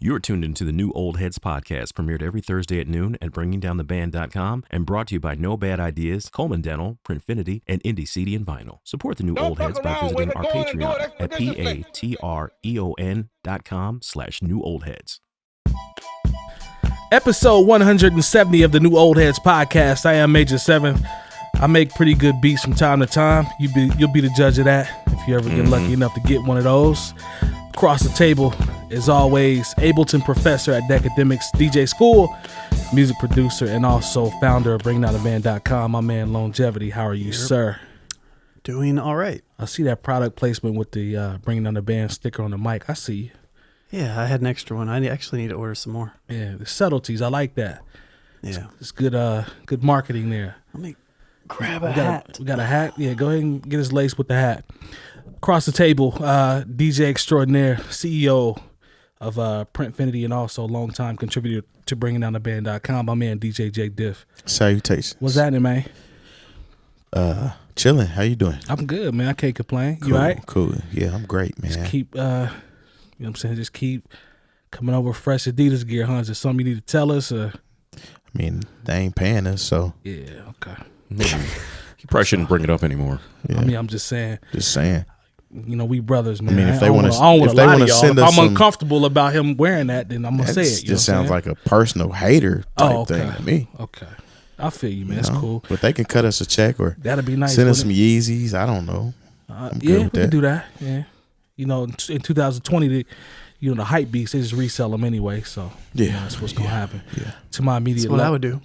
You're tuned into the New Old Heads podcast, premiered every Thursday at noon at bringingdowntheband.com and brought to you by No Bad Ideas, Coleman Dental, Printfinity, and Indie CD and Vinyl. Support the New Old Heads by visiting our Patreon at patreon.com/newoldheads. Episode 170 of the New Old Heads podcast. I am Major 7. I make pretty good beats from time to time. You'll be the judge of that if you ever get lucky enough to get one of those. Across the table, as always, Ableton professor at Decademics, DJ Spoolz, music producer, and also founder of bringingdowntheband.com. My man Lonegevity. How are you, sir? Doing all right. I see that product placement with the Bringing Down the Band sticker on the mic. I see you. Yeah, I had an extra one. I actually need to order some more. Yeah, the subtleties. I like that. Yeah. It's good good marketing there. Let me grab a hat. We got a hat? Yeah, go ahead and get his lace with the hat. Across the table, DJ extraordinaire, CEO of Printfinity, and also longtime contributor to bringingdowntheband.com, my man DJ Jay Diff. Salutations. What's happening, man? Chilling. How you doing? I'm good, man. I can't complain. Cool, you all right? Cool. Yeah, I'm great, man. Just keep, you know what I'm saying? Just keep coming over with fresh Adidas gear, huh? Is there something you need to tell us? I mean, they ain't paying us, so. Yeah, okay. You probably shouldn't bring it up anymore. Yeah. I mean, I'm just saying. Just saying. You know, we brothers, man. I mean, if they want to, send if us I'm uncomfortable about him wearing that, then I'm gonna say it. It just sounds like a personal hater type thing to me. Okay, I feel you, man. That's cool. But they can cut us a check or that'd be nice. Send us some Yeezys. I don't know. Yeah, we can do that. Yeah, you know, in 2020, the hype beats, they just resell them anyway. So yeah, that's what's gonna happen. Yeah. To my immediate left, I would do.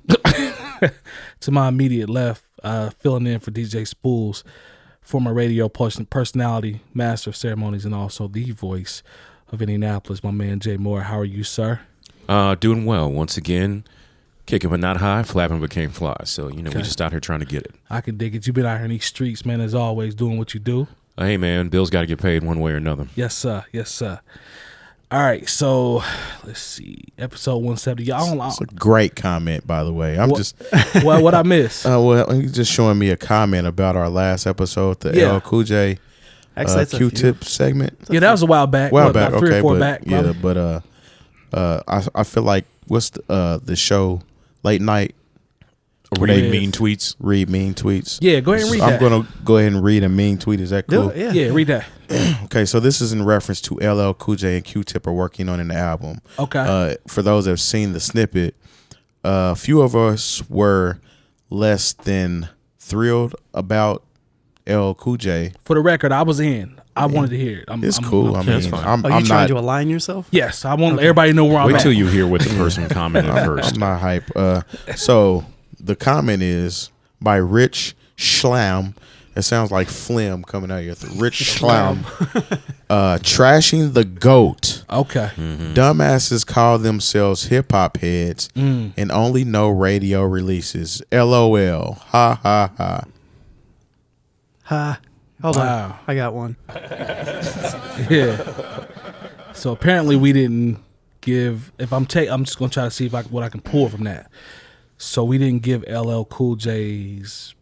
To my immediate left, filling in for DJ Spoolz, former radio personality, master of ceremonies, and also the voice of Indianapolis, my man Jay Moore. How are you, sir? Doing well. Once again, kicking but not high, flapping but can't fly. So, we just out here trying to get it. I can dig it. You've been out here in these streets, man, as always, doing what you do. Hey, man, bills got to get paid one way or another. Yes, sir. Yes, sir. All right, so let's see. Episode 170. It's a great comment, by the way. Well, what I miss? Well, he's just showing me a comment about our last episode, the _𝐀𝐁 Q-tip segment. Yeah, that was a while back. About 3 or 4 back. Yeah, but I feel like what's the show late night? Read mean tweets. Read mean tweets. Yeah, go ahead and read that. I'm gonna go ahead and read a mean tweet. Is that cool? Yeah, read that. Okay, so this is in reference to LL Cool J and Q-Tip are working on an album. Okay. For those that have seen the snippet, a few of us were less than thrilled about LL Cool J. For the record, I was in. I wanted to hear it. It's cool. I mean, fine. Are you trying to align yourself? Yes, I want everybody to know where I'm at. Wait till you hear what the person commented first. I'm not hype. So the comment is by Rich Schlamm. It sounds like phlegm coming out of your throat. Rich Schlamm. Trashing the GOAT. Okay. Dumbasses call themselves hip-hop heads and only know radio releases. LOL. Ha, ha, ha. Ha. Hold on. I got one. Yeah. So apparently we didn't give. I'm just gonna try to see what I can pull from that. So we didn't give LL Cool J's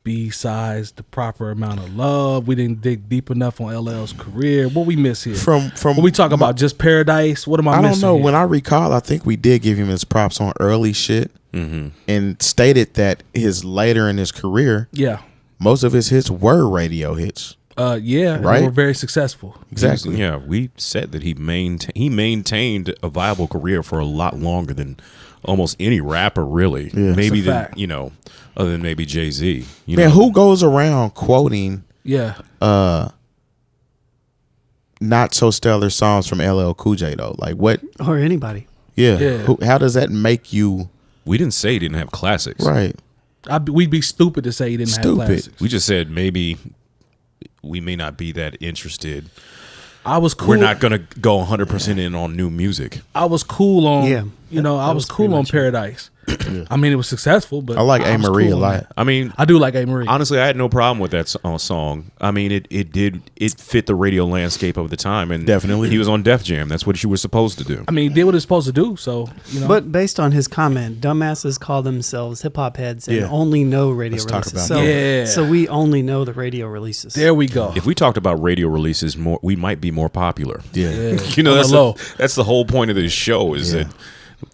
B-sides the proper amount of love. We didn't dig deep enough on LL's career. What we miss here? From when we talk about just Paradise, what am I missing? I don't know. Here? When I recall, I think we did give him his props on early shit and stated that later in his career, most of his hits were radio hits. Yeah, right. They were very successful. Exactly. Yeah, we said that he maintained a viable career for a lot longer than almost any rapper, really. Yeah. Maybe other than maybe Jay-Z. Man, who goes around quoting not so stellar songs from LL Cool J though? Like what? Or anybody. Yeah. How does that make you? We didn't say he didn't have classics. Right. We'd be stupid to say he didn't have classics. We just said maybe we may not be that interested. I was cool. We're not going to go 100% in on new music. I was cool on I was cool on Paradise. I mean, it was successful, but I like was A. Marie cool a on lot. it. I mean, I do like A. Marie. honestly, I had no problem with that song. I mean, it fit the radio landscape of the time, and Definitely. he was on Def Jam. That's what you were supposed to do. I mean, he did what it's supposed to do. So But based on his comment, dumbasses call themselves hip hop heads and only know radio Let's talk releases. about So, that. so we only know the radio releases. there we go. If we talked about radio releases more, we might be more popular. Yeah. You know, On that's the low. that's the whole point of this show is that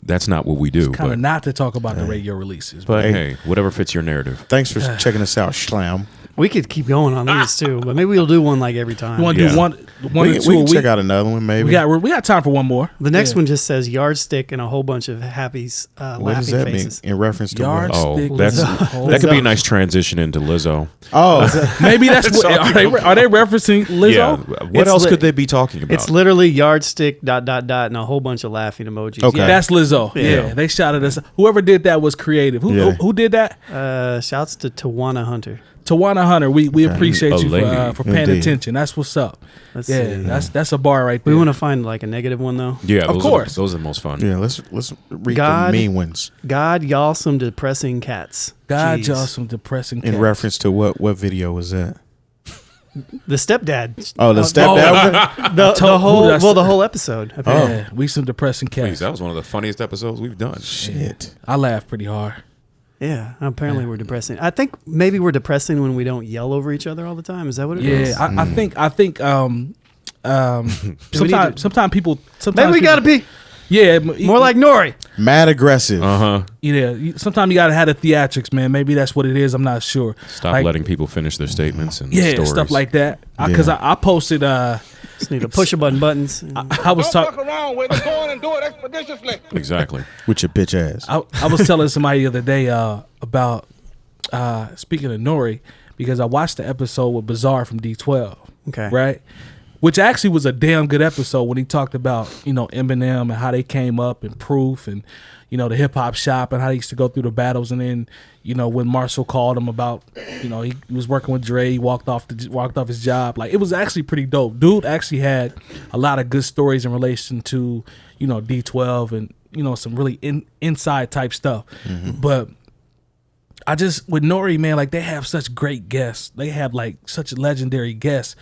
that's not what we do. Kind of But, not to talk about the radio releases. but hey, whatever fits your narrative. Thanks for checking us out, Schlam. We could keep going on these too, but maybe we'll do one like every time. You want to Yeah. do one We or two a can week? check out another one, maybe. We got time for one more. The next Yeah. one just says yardstick and a whole bunch of happy What does laughing that faces. mean in reference to Yard what? Oh, Stick that's Lizzo. that could be a nice transition into Lizzo. Oh, Maybe that's what are they referencing Lizzo? Yeah. What It's else lit- could they be talking about? It's literally yardstick ... and a whole bunch of laughing emojis. Okay. That's Lizzo. Yeah, they shouted us. Whoever did that was creative. Who did that? Shouts to Tawana Hunter. Tawana Hunter. We appreciate A you lady. for paying Indeed. attention. That's what's up. Let's Yeah, see. that's a bar right there. We want to find like a negative one though. Yeah, Of those course. those are the most fun. yeah. Let's read God. the mean ones God, y'all some depressing cats. God, Jeez. y'all some depressing in cats. reference to what video was that? The stepdad. Oh, the stepdad. The whole that's- the whole episode. apparently. Yeah, we some depressing Please, cats. that was one of the funniest episodes we've done. Shit. I laughed pretty hard. Yeah, apparently we're depressing. I think maybe we're depressing when we don't yell over each other all the time. Is that what it is? Yeah, I think to- sometimes people Maybe we gotta be yeah more like Nori. Mad aggressive. Sometimes you gotta have the theatrics, man. Maybe that's what it is. I'm not sure. Stop Like, letting people finish their statements and yeah stories. stuff like that. Because Yeah. I posted Just need to push a button buttons. I was talking. around with it. Go on and do it expeditiously. Exactly. With your bitch ass. I was telling somebody the other day about speaking of Nori because I watched the episode with Bizarre from D12. Okay. Right. Which actually was a damn good episode when he talked about, Eminem and how they came up and Proof and, the hip hop shop and how they used to go through the battles. And then, when Marshall called him about, he was working with Dre, he walked off his job. Like, it was actually pretty dope. Dude actually had a lot of good stories in relation to, D12 and, some really inside type stuff. But I just, with Nori, man, like, they have such great guests. They have, like, such legendary guests.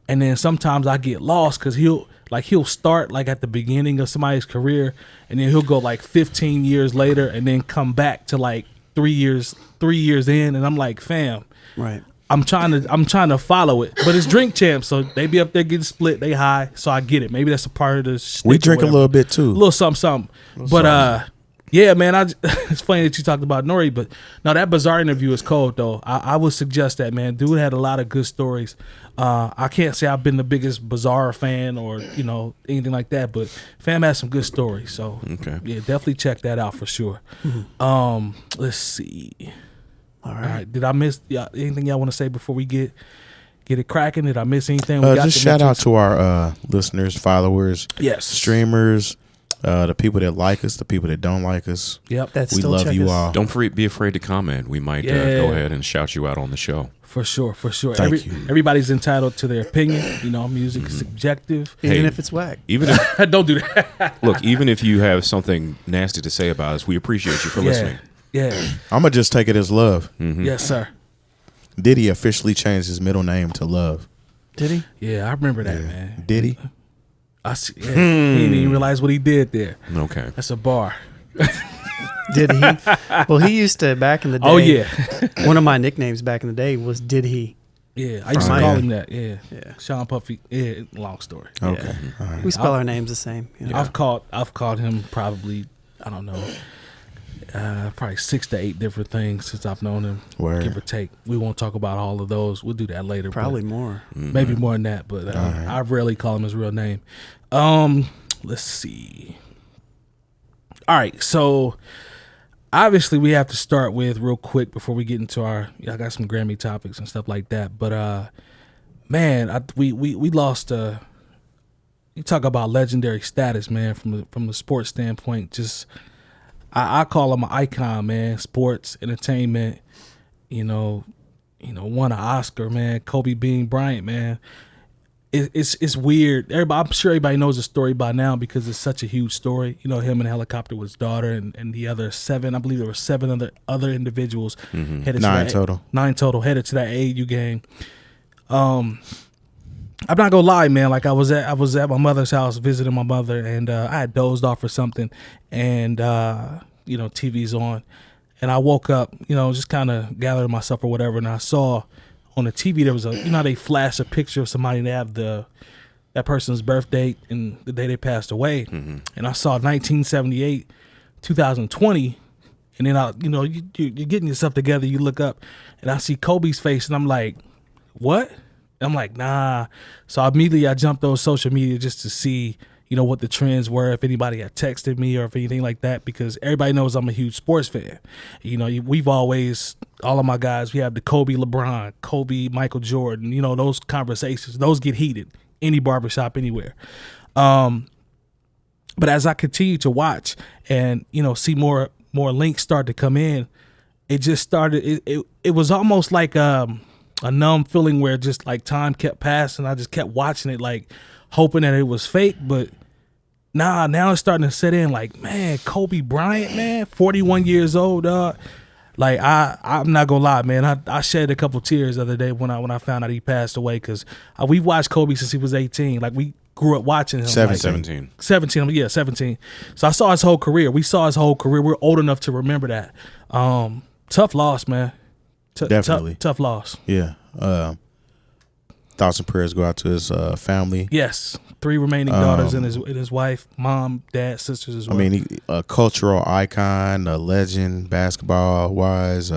And then sometimes I get lost because he'll start like at the beginning of somebody's career, and then he'll go like 15 years later, and then come back to like 3 years in, and I'm like, fam, Right. I'm trying to follow it, but it's Drink Champs, so they be up there getting split, they high, so I get it. Maybe that's a part of the shtick We or drink a whatever. little bit too. A little something. But yeah, man, it's funny that you talked about Nori, but no, that Bizarre interview is cold though. I would suggest that, man. Dude had a lot of good stories. I can't say I've been the biggest Bizarre fan or anything like that, but fam has some good stories. So Okay. yeah, definitely check that out for sure. Let's see. All right. Did I miss anything y'all want to say before we get it cracking? Did I miss anything? Just shout out to our listeners, followers, yes, streamers, the people that like us, the people that don't like us. Yep, That's We still love check you us. all. Don't be afraid to comment. We might Yeah. go ahead and shout you out on the show. for sure. Thank you. Everybody's entitled to their opinion. Music is subjective. Even Hey. if it's whack. Even if Don't do that. look, even if you have something nasty to say about us, we appreciate you for listening. Yeah. I'm gonna just take it as love. Yes, sir. Diddy officially changed his middle name to Love. Did he? Yeah, I remember that, man. Diddy? I see. Yeah. He didn't even realize what he did there. Okay. That's a bar. Did he? Well, he used to back in the day. Oh yeah, One of my nicknames back in the day was Did He? yeah. I used to From call Maja. him that. Yeah, Yeah. Sean Puffy. Yeah, long story. Okay. All right. We spell our names the same. I've called him probably, I don't know, probably 6 to 8 different things since I've known him. Word. Give or take. We won't talk about all of those. We'll do that later. but Probably more. maybe more than that. But I rarely call him his real name. Let's see. All right, so obviously we have to start with real quick before we get into I got some Grammy topics and stuff like that. But man, we lost. You talk about legendary status, man, from the sports standpoint. Just I call him an icon, man. Sports, entertainment. Won an Oscar, man. Kobe Bean Bryant, man. it's weird. I'm sure everybody knows the story by now because it's such a huge story. You know, him and Helicopter was daughter and the other 7. I believe there were 7 other individuals headed 9 to total. 9 total headed to that AAU game. I'm not gonna lie, man. Like I was at my mother's house visiting my mother, and I had dozed off or something, and you know, TV's on, and I woke up, you know, just kind of gathering myself or whatever, and I saw on the TV there was you know how they flash a picture of somebody and they have that person's birth date and the day they passed away, and I saw 1978, 2020, and then you're getting yourself together, you look up, and I see Kobe's face, and I'm like, what? And I'm like, nah. So immediately I jumped on social media just to see, you know, what the trends were, if anybody had texted me or if anything like that, because everybody knows I'm a huge sports fan. You know, we've always, all of my guys, we have the Kobe LeBron, Kobe Michael Jordan, you know, those conversations, those get heated, any barbershop, anywhere. But as I continue to watch and, you know, see more links start to come in, it just started, it was almost like a numb feeling where just like time kept passing. I just kept watching it, like hoping that it was fake, but now it's starting to set in. Like, man, Kobe Bryant, man, 41 years old, dog. Like I'm not gonna lie, man. I shed a couple tears the other day when I found out he passed away, because we've watched Kobe since he was 18. Like we grew up watching him. 17. 17. Yeah, 17. So I saw his whole career. We saw his whole career. We're old enough to remember that. Tough loss, man. Definitely. Tough loss. Yeah. Thoughts and prayers go out to his family. Yes. 3 remaining daughters and his wife, mom, dad, sisters as well. I mean, a cultural icon, a legend, basketball-wise.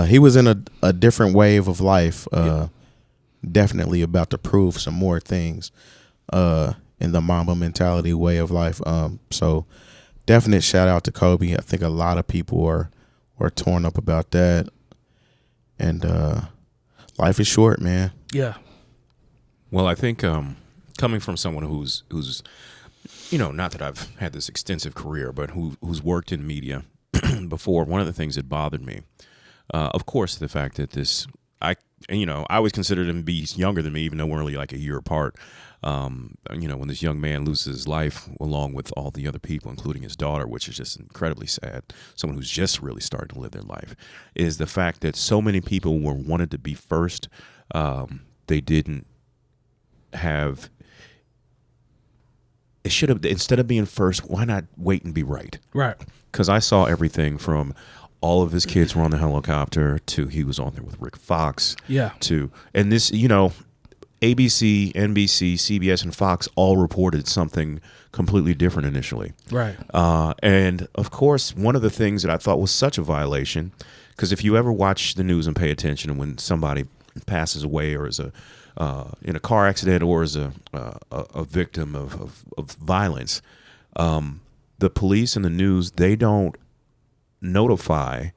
He was in a different wave of life. Definitely about to prove some more things in the Mamba mentality way of life. So definite shout out to Kobe. I think a lot of people are torn up about that. And life is short, man. Yeah. Well, I think coming from someone who's you know, not that I've had this extensive career, but who's worked in media before, one of the things that bothered me, of course, the fact that I always considered him to be younger than me, even though we're only like a year apart. You know, when this young man loses his life along with all the other people, including his daughter, which is just incredibly sad, someone who's just really starting to live their life, is the fact that so many people wanted to be first. They didn't have, it should have, instead of being first, why not wait and be right? Right. Because I saw everything from all of his kids were on the helicopter to he was on there with Rick Fox. Yeah. And this, you know, ABC, NBC, CBS, and Fox all reported something completely different initially. Right. And, of course, one of the things that I thought was such a violation, because if you ever watch the news and pay attention when somebody passes away or is in a car accident or is a victim of violence, the police and the news, they don't notify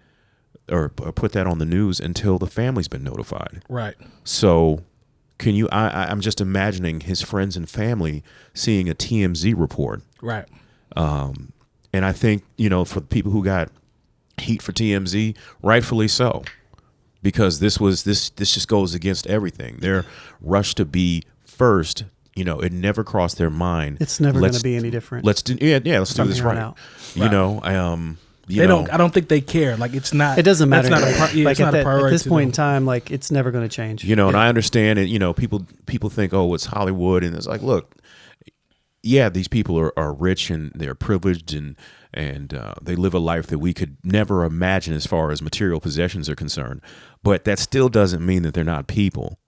or put that on the news until the family's been notified. Right. So can you, I'm just imagining his friends and family seeing a TMZ report. Right. And I think, you know, for people who got heat for TMZ, rightfully so, because this just goes against everything. They're rushed to be first. You know, it never crossed their mind. It's never going to be any different. Let's do let's do this right. You know, I don't think they care. Like, it's not. It doesn't matter. It's not a priority at this point in time. Like, it's never going to change. You know, and I understand it. You know, people think, oh, it's Hollywood, and it's like, look, yeah, these people are rich and they're privileged and they live a life that we could never imagine as far as material possessions are concerned. But that still doesn't mean that they're not people.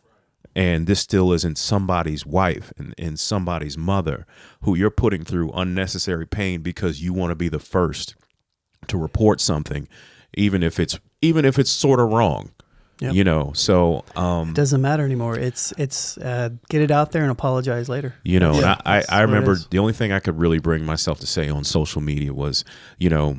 And this still isn't somebody's wife and somebody's mother who you're putting through unnecessary pain because you want to be the first to report something, even if it's sort of wrong. Yep. You know, so it doesn't matter anymore. It's get it out there and apologize later. You know, yeah, and I remember the only thing I could really bring myself to say on social media was, you know,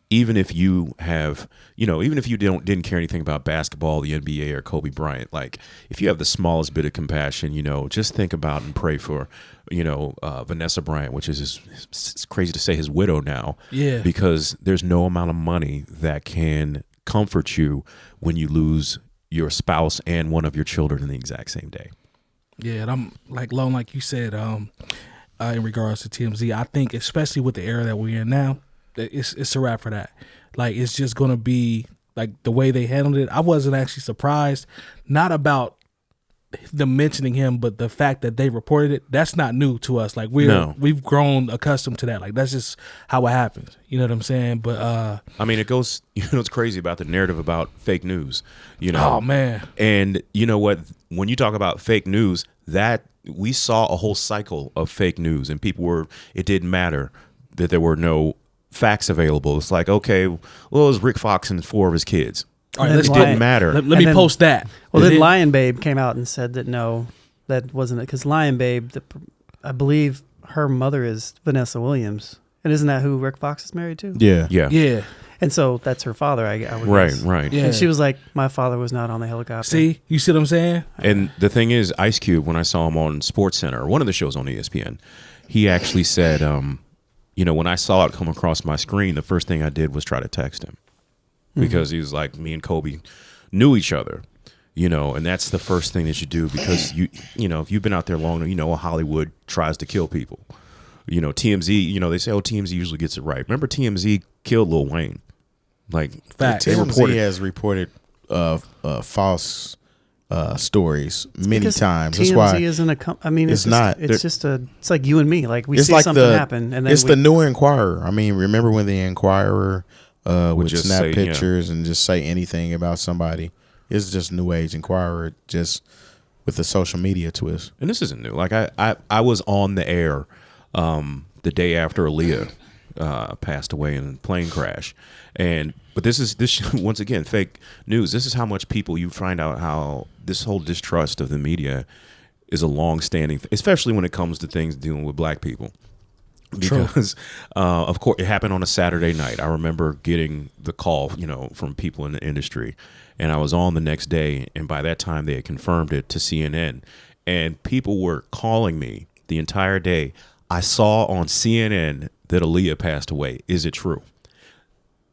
even if you didn't care anything about basketball, the NBA, or Kobe Bryant, like if you have the smallest bit of compassion, you know, just think about and pray for, you know, Vanessa Bryant, which is it's crazy to say his widow now. Yeah. Because there's no amount of money that can comfort you when you lose your spouse and one of your children in the exact same day. Yeah, and I'm like Lone, like you said, in regards to TMZ, I think especially with the era that we're in now, it's a wrap for that. Like it's just gonna be like the way they handled it. I wasn't actually surprised, not about them mentioning him, but the fact that they reported it, that's not new to us. Like we've grown accustomed to that. Like that's just how it happens. You know what I'm saying? But I mean, it goes, it's crazy about the narrative about fake news, Oh man. And you know what, when you talk about fake news, that we saw a whole cycle of fake news, and it didn't matter that there were no facts available. It's like, okay, well, it was Rick Fox and 4 of his kids. All right, it didn't matter. Let me post that. Well, then Lion Babe came out and said that no, that wasn't it. Because Lion Babe, I believe her mother is Vanessa Williams. And isn't that who Rick Fox is married to? Yeah. And so that's her father, I would guess. Right. Yeah. And she was like, my father was not on the helicopter. See? You see what I'm saying? And the thing is, Ice Cube, when I saw him on SportsCenter, one of the shows on ESPN, he actually said, when I saw it come across my screen, the first thing I did was try to text him. Because he was like, me and Kobe knew each other, and that's the first thing that you do, because if you've been out there long, Hollywood tries to kill people. TMZ, they say, TMZ usually gets it right. Remember TMZ killed Lil Wayne? Like, fact. TMZ has reported false stories many times. TMZ That's why isn't it's not. It's like you and me. Like we see like something happen, and then it's the New Inquirer. I mean, remember when the Inquirer would just snap say, pictures and just say anything about somebody? It's just New Age Inquirer, just with the social media twist. And this isn't new. Like I was on the air the day after 𝗀𝗋 passed away in a plane crash, but this once again fake news. This is how much people, you find out how this whole distrust of the media is a long-standing especially when it comes to things dealing with black people. Because of course it happened on a Saturday night. I remember getting the call, from people in the industry, and I was on the next day, and by that time they had confirmed it to CNN, and people were calling me the entire day. I saw on CNN that 𝗀𝗋 passed away. Is it true?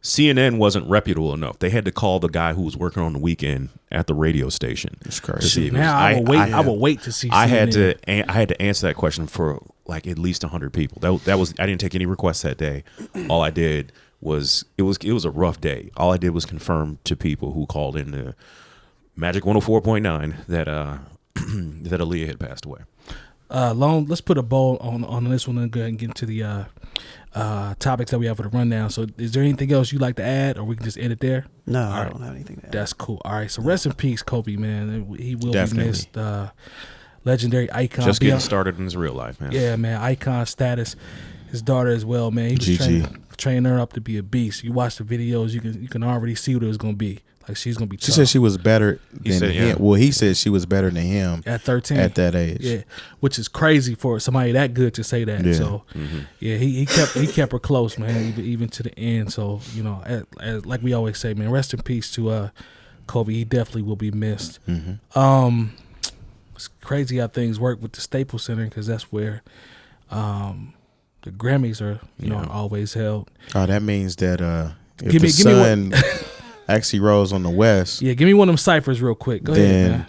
CNN wasn't reputable enough. They had to call the guy who was working on the weekend at the radio station. It's crazy. Now I will wait to see. I had to answer that question for like at least 100 people. That was I didn't take any requests that day. All I did was it was a rough day. All I did was confirm to people who called in the Magic 104.9 that that 𝗀𝗋 had passed away. Lone, let's put a bow on this one and go ahead and get into the topics that we have for the rundown. So is there anything else you'd like to add, or we can just end it there? No, I don't have anything to add. That's cool. All right, so rest in peace, Kobe, man. He will Definitely. be missed. Legendary icon. Just getting started in his real life, man. Yeah, man, icon status. His daughter as well, man. He was training her up to be a beast. You watch the videos, you can already see what it was going to be. Like, she's going to be tough. She said she was better than him. Well, he said she was better than him at 13, at that age. Yeah, which is crazy for somebody that good to say that. Yeah. So, yeah, he kept her close, man, even to the end. So, as like we always say, man, rest in peace to Kobe. He definitely will be missed. It's crazy how things work with the Staples Center, because that's where the Grammys are, always held. Oh, that means that if the sun actually rose on the west, yeah, give me one of them ciphers real quick. Go ahead, man.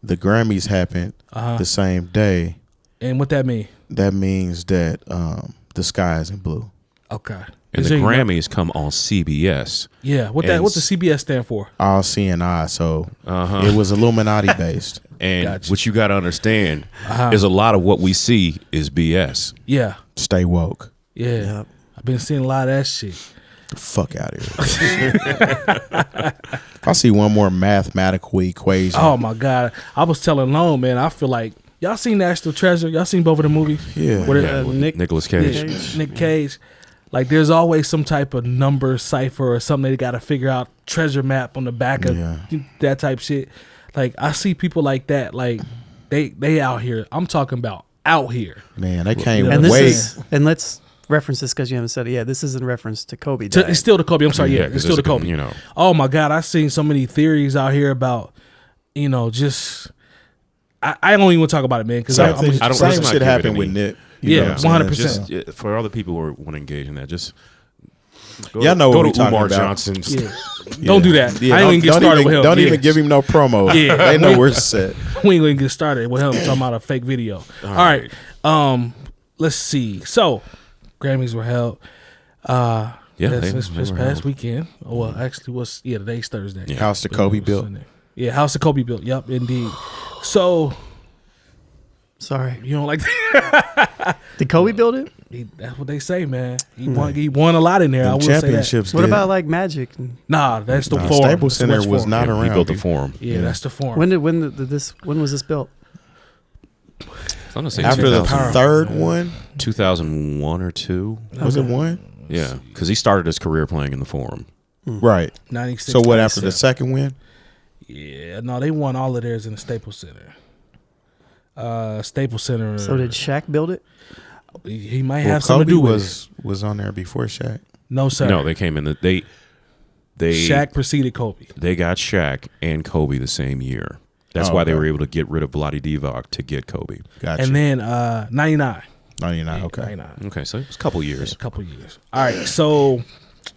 The Grammys happened the same day. And what that mean? That means that the sky isn't blue. Okay. And the Grammys come on CBS. Yeah, what's the CBS stand for? All seeing eye. So it was Illuminati based. And what you got to understand is a lot of what we see is BS. Yeah. Stay woke. Yeah. Yep. I've been seeing a lot of that shit. Fuck out of here. I see one more mathematical equation. Oh my God. I was telling Lone, man, I feel like y'all seen National Treasure? Y'all seen both of the movies? Yeah. Nicolas Cage. Nick Cage. Like, there's always some type of number cipher or something they got to figure out, treasure map on the back of that type shit. Like, I see people like that. Like, they out here. I'm talking about out here. Man, they can't wait. And let's reference this because you haven't said it. Yeah, this is in reference to Kobe. It's still to Kobe. I'm sorry. Yeah, it's still to Kobe. Oh my God, I've seen so many theories out here about, just. I don't even want to talk about it, man. Because I don't. Same shit happened with Nick. Yeah, 100%. For all the people who want to engage in that, just Y'all know go what we to talking Umar about. Johnson's. Yeah. Don't do that. Yeah, I ain't even get started with him. Don't Yeah. even give him no promo. Yeah. They know where it's at. We ain't gonna get started with him talking about a fake video. All right. Let's see. So, Grammys were held. This were past held. weekend. Well, actually, today's Thursday. Yeah. House to Kobe built. Yeah, House of Kobe built. Yep, indeed. So, Sorry. you don't like that? Did Kobe build it? That's what they say, man. He won a lot in there. I Them will say that. championships. What did. about like Magic? Nah, that's the forum. Staples That's the Center West was Forum. not Yeah, around. he built the forum. Yeah, that's the forum. When was this built? I'm gonna say After the 2000 third one, 2001 or 2. was it one? Yeah, because he started his career playing in the forum. Right. 96. So what after the 97. second win? Yeah, no, they won all of theirs in the Staples Center. Staples Center. So did Shaq build it? He might Well, have something to Kobe do with it. was on there before Shaq. No, sir. No, they came in. They Shaq preceded Kobe. They got Shaq and Kobe the same year. That's Oh, why they okay. were able to get rid of Vlade Divac to get Kobe. Gotcha. And then 99. 99. Okay. 99. Okay, so it was a couple years. A couple years. All right, so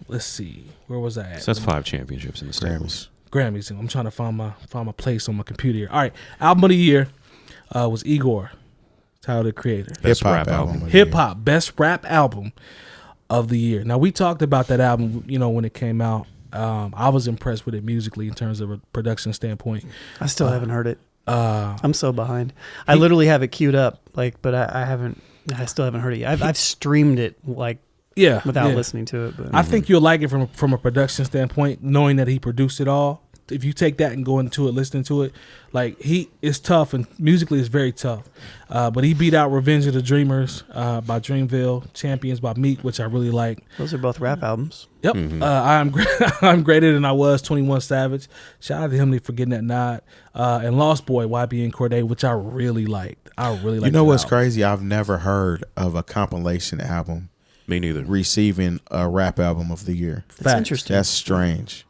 let's see. Where was I at? So that's 5 championships in the Staples. Grammys. Grammys. I'm trying to find my place on my computer here. All right, album of the year was Igor, Tyler the Creator. Best Hip hop rap album. album. of the Hip year. hop best rap album of the year. Now we talked about that album, when it came out. I was impressed with it musically in terms of a production standpoint. I still haven't heard it. I'm so behind. I literally have it queued up, but I haven't. I still haven't heard it yet. I've streamed it without listening to it. But I think you'll like it from a production standpoint, knowing that he produced it all. If you take that and go into it, listening to it, it's tough and musically it's very tough. But he beat out Revenge of the Dreamers by Dreamville, Champions by Meek, which I really like. those are both rap albums. Yep. I'm greater than I was, 21 Savage. Shout out to him for getting that nod. And Lost Boy, YB and Cordae, which I really liked. You know what's crazy? I've never heard of a compilation album Me neither. receiving a rap album of the year. That's Facts. interesting. That's strange.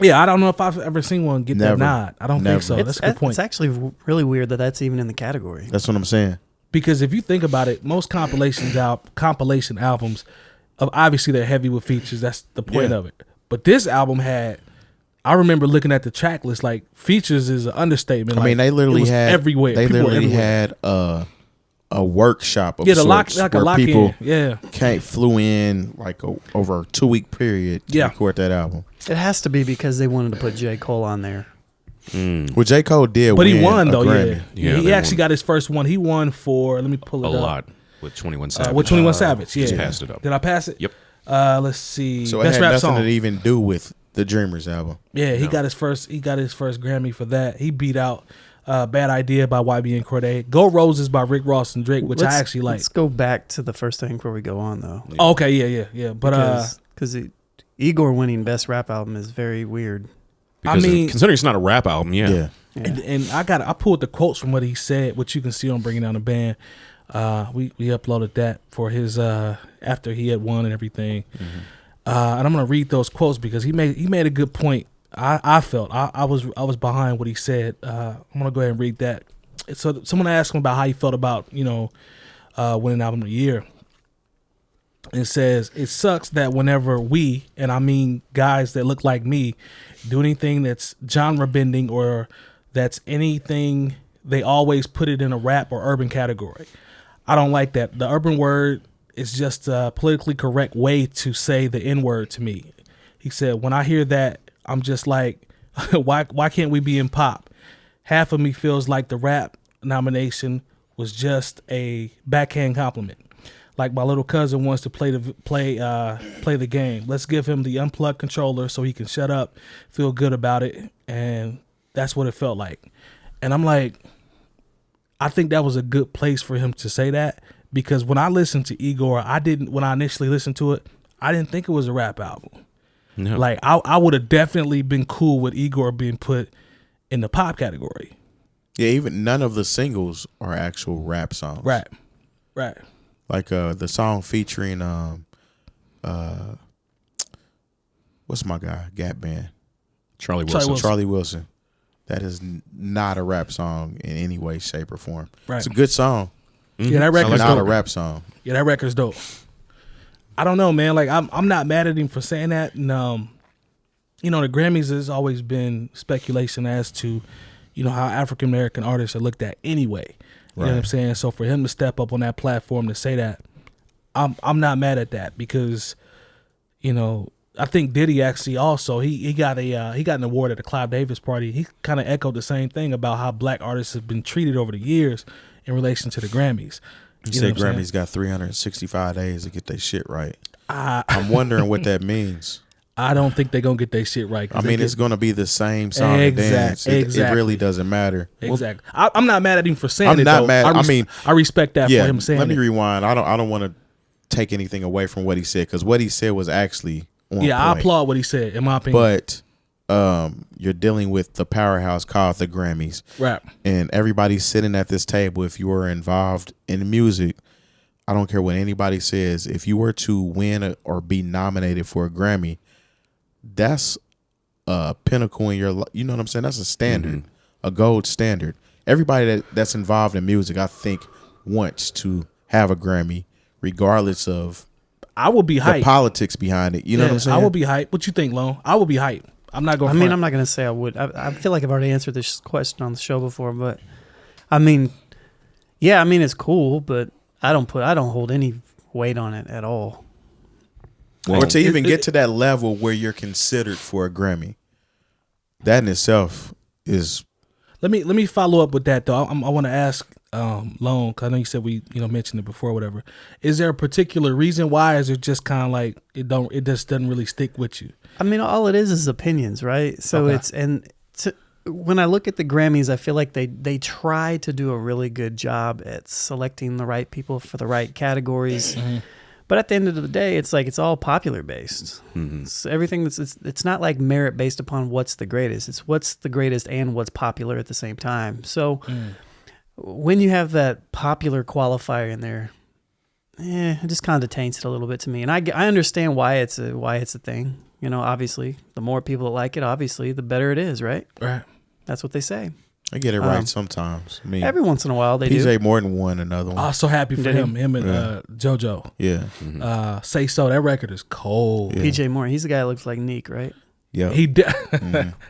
Yeah, I don't know if I've ever seen one get Never. that nod. I don't Never. think so. That's a good point. It's actually really weird that that's even in the category. That's what I'm saying. Because if you think about it, most compilation albums, obviously they're heavy with features. That's the point Yeah. of it. But this album I remember looking at the track list, features is an understatement. I mean, they literally it was had everywhere. They People were literally everywhere. had a workshop of the lock, sorts like a where lock people in. Yeah. flew in over a 2-week period to Yeah. record that album. It has to be because they wanted to put J. Cole on there. Well, J. Cole did But win he won, a though, Grammy. Yeah, he they actually won. got his first one. He won for, let me pull it A up. lot with 21 Savage. With 21 Savage, yeah. Just passed it up. Did I pass it? Yep. Let's see. So it Best had rap nothing song. to even do with the Dreamers album. Yeah, he No. got his first Grammy for that. He beat out Bad Idea by YB and Cordae. Go Roses by Rick Ross and Drake, which I actually like. Let's go back to the first thing before we go on, though. Oh, okay, yeah. But Because Igor winning Best Rap Album is very weird. Because I mean- considering it's not a rap album, yeah. and I pulled the quotes from what he said, which you can see on Bringing Down the Band. We uploaded that for his after he had won and everything. And I'm gonna read those quotes because he made a good point. I felt I was behind what he said. I'm gonna go ahead and read that. So someone asked him about how he felt about winning album of the year. It says, it sucks that whenever we, and I mean guys that look like me, do anything that's genre bending or that's anything, they always put it in a rap or urban category. I don't like that. The urban word is just a politically correct way to say the N-word to me. He said, when I hear that, I'm just like, why can't we be in pop? Half of me feels like the rap nomination was just a backhand compliment. Like my little cousin wants to play the game. Let's give him the unplugged controller so he can shut up, feel good about it, and that's what it felt like. And I'm like, I think that was a good place for him to say that, because when I listened to Igor, when I initially listened to it, I didn't think it was a rap album. No. Like I would have definitely been cool with Igor being put in the pop category. Yeah, even none of the singles are actual rap songs. Right. Like the song featuring what's my guy? Gap Band. Charlie Wilson. Charlie Wilson. That is not a rap song in any way, shape, or form. Right. It's a good song. Yeah, that It's record's not a dope. rap song. Yeah, that record's dope. I don't know, man. Like I'm not mad at him for saying that. And you know, the Grammys has always been speculation as to, you know, how African American artists are looked at anyway. You know what I'm saying? So for him to step up on that platform to say that, I'm not mad at that because, you know, I think Diddy actually also he got an award at the Clive Davis party. He kind of echoed the same thing about how black artists have been treated over the years in relation to the Grammys. You said Grammys got 365 days to get their shit right. I'm wondering what that means. I don't think they're gonna get their shit right. I mean, it's gonna be the same song and dance. It really doesn't matter. Exactly. I'm not mad at him for saying I'm it. not though. mad. I respect that for him saying it. Let me rewind. I don't want to take anything away from what he said because what he said was actually on point. I applaud what he said in my opinion. But you're dealing with the powerhouse called the Grammys, right? And everybody's sitting at this table. If you were involved in music, I don't care what anybody says. If you were to win or be nominated for a Grammy, that's a pinnacle in your life. You know what I'm saying? That's a standard, a gold standard. Everybody that's involved in music, I think, wants to have a Grammy, regardless of I will be hyped. The politics behind it. You know what I'm saying? I will be hyped. What you think, Lone? I will be hyped. I'm not going. I'm not going to say I would. I feel like I've already answered this question on the show before, but I mean, yeah, I mean it's cool, but I don't hold any weight on it at all. Well, or to even get to that level where you're considered for a Grammy, that in itself is. Let me follow up with that though. I want to ask Lone, because I know you said we mentioned it before, or whatever. Is there a particular reason why? Is it just kind of like it just doesn't really stick with you? I mean, all it is opinions, right? So when I look at the Grammys, I feel like they try to do a really good job at selecting the right people for the right categories. Mm-hmm. But at the end of the day, it's like it's all popular based. Mm-hmm. So everything it's not like merit based upon what's the greatest. It's what's the greatest and what's popular at the same time. So when you have that popular qualifier in there, it just kind of taints it a little bit to me. And I understand why it's a thing. You know, obviously, the more people that like it, obviously, the better it is, right? Right. That's what they say. I get it right sometimes. I mean, every once in a while they PJ do. more than one another one. I'm so happy for him and JoJo. Yeah. Mm-hmm. Say So, that record is cold. Yeah. PJ Moore, he's the guy that looks like Neek, right? Yeah.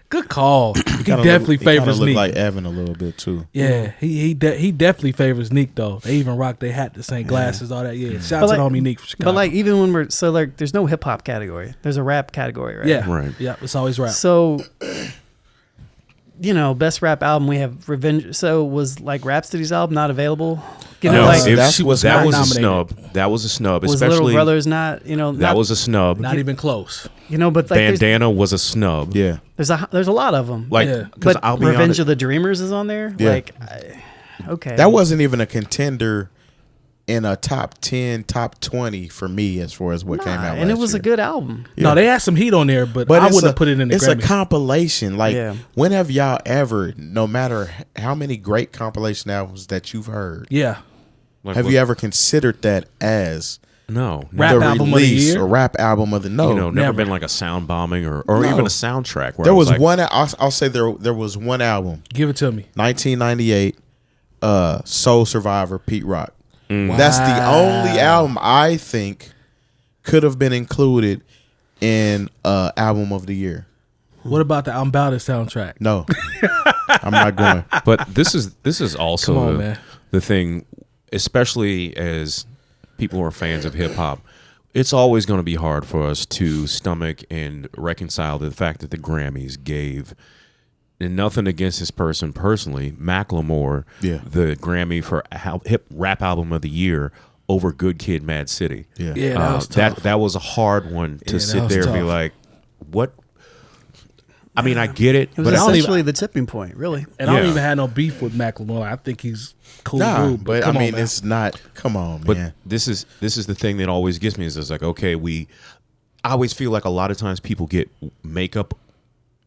Good call. He definitely favors Neek. He like Evan a little bit too. Yeah, he definitely favors Neek though. They even rock their hat, the same glasses, all that. Yeah, shout out to homie Neek from Chicago. But like even when there's no hip hop category. There's a rap category, right? Yeah, right. Yeah, it's always rap. So, you know, best rap album we have Revenge. So was like Rhapsody's album not available? That was a snub. That was a snub. Was especially Little Brother's not? You know, that was a snub. Not even close. You know, but like Bandana was a snub. Yeah, there's a lot of them. Like, but I'll be Revenge honest, of the Dreamers is on there. Yeah. Like, okay, that wasn't even a contender in a top 10, top 20 for me as far as what came out. And it was year. a good album. Yeah. No, they had some heat on there, but I wouldn't have put it in the It's Grammy. a compilation. Like, when have y'all ever, no matter how many great compilation albums that you've heard, have you ever considered that as rap album of the year? Or rap album of the never been like a sound bombing or even a soundtrack. Where there was like, one. I'll say there was one album. Give it to me. 1998, Soul Survivor, Pete Rock. Wow. That's the only album I think could have been included in album of the year. What about the I'm About It soundtrack? No, I'm not going. But this is also the thing, especially as people who are fans of hip hop. It's always going to be hard for us to stomach and reconcile the fact that the Grammys gave. And nothing against this person personally, Macklemore, the Grammy for hip rap album of the year over Good Kid, Mad City. Yeah, that was tough. That was a hard one to sit there and be like, what? I mean, I get it, it was essentially the tipping point, really. And I don't even have no beef with Macklemore. I think he's cool dude. But I mean, it's not. Come on, but man. This is the thing that always gets me is it's like, okay, I always feel like a lot of times people get makeup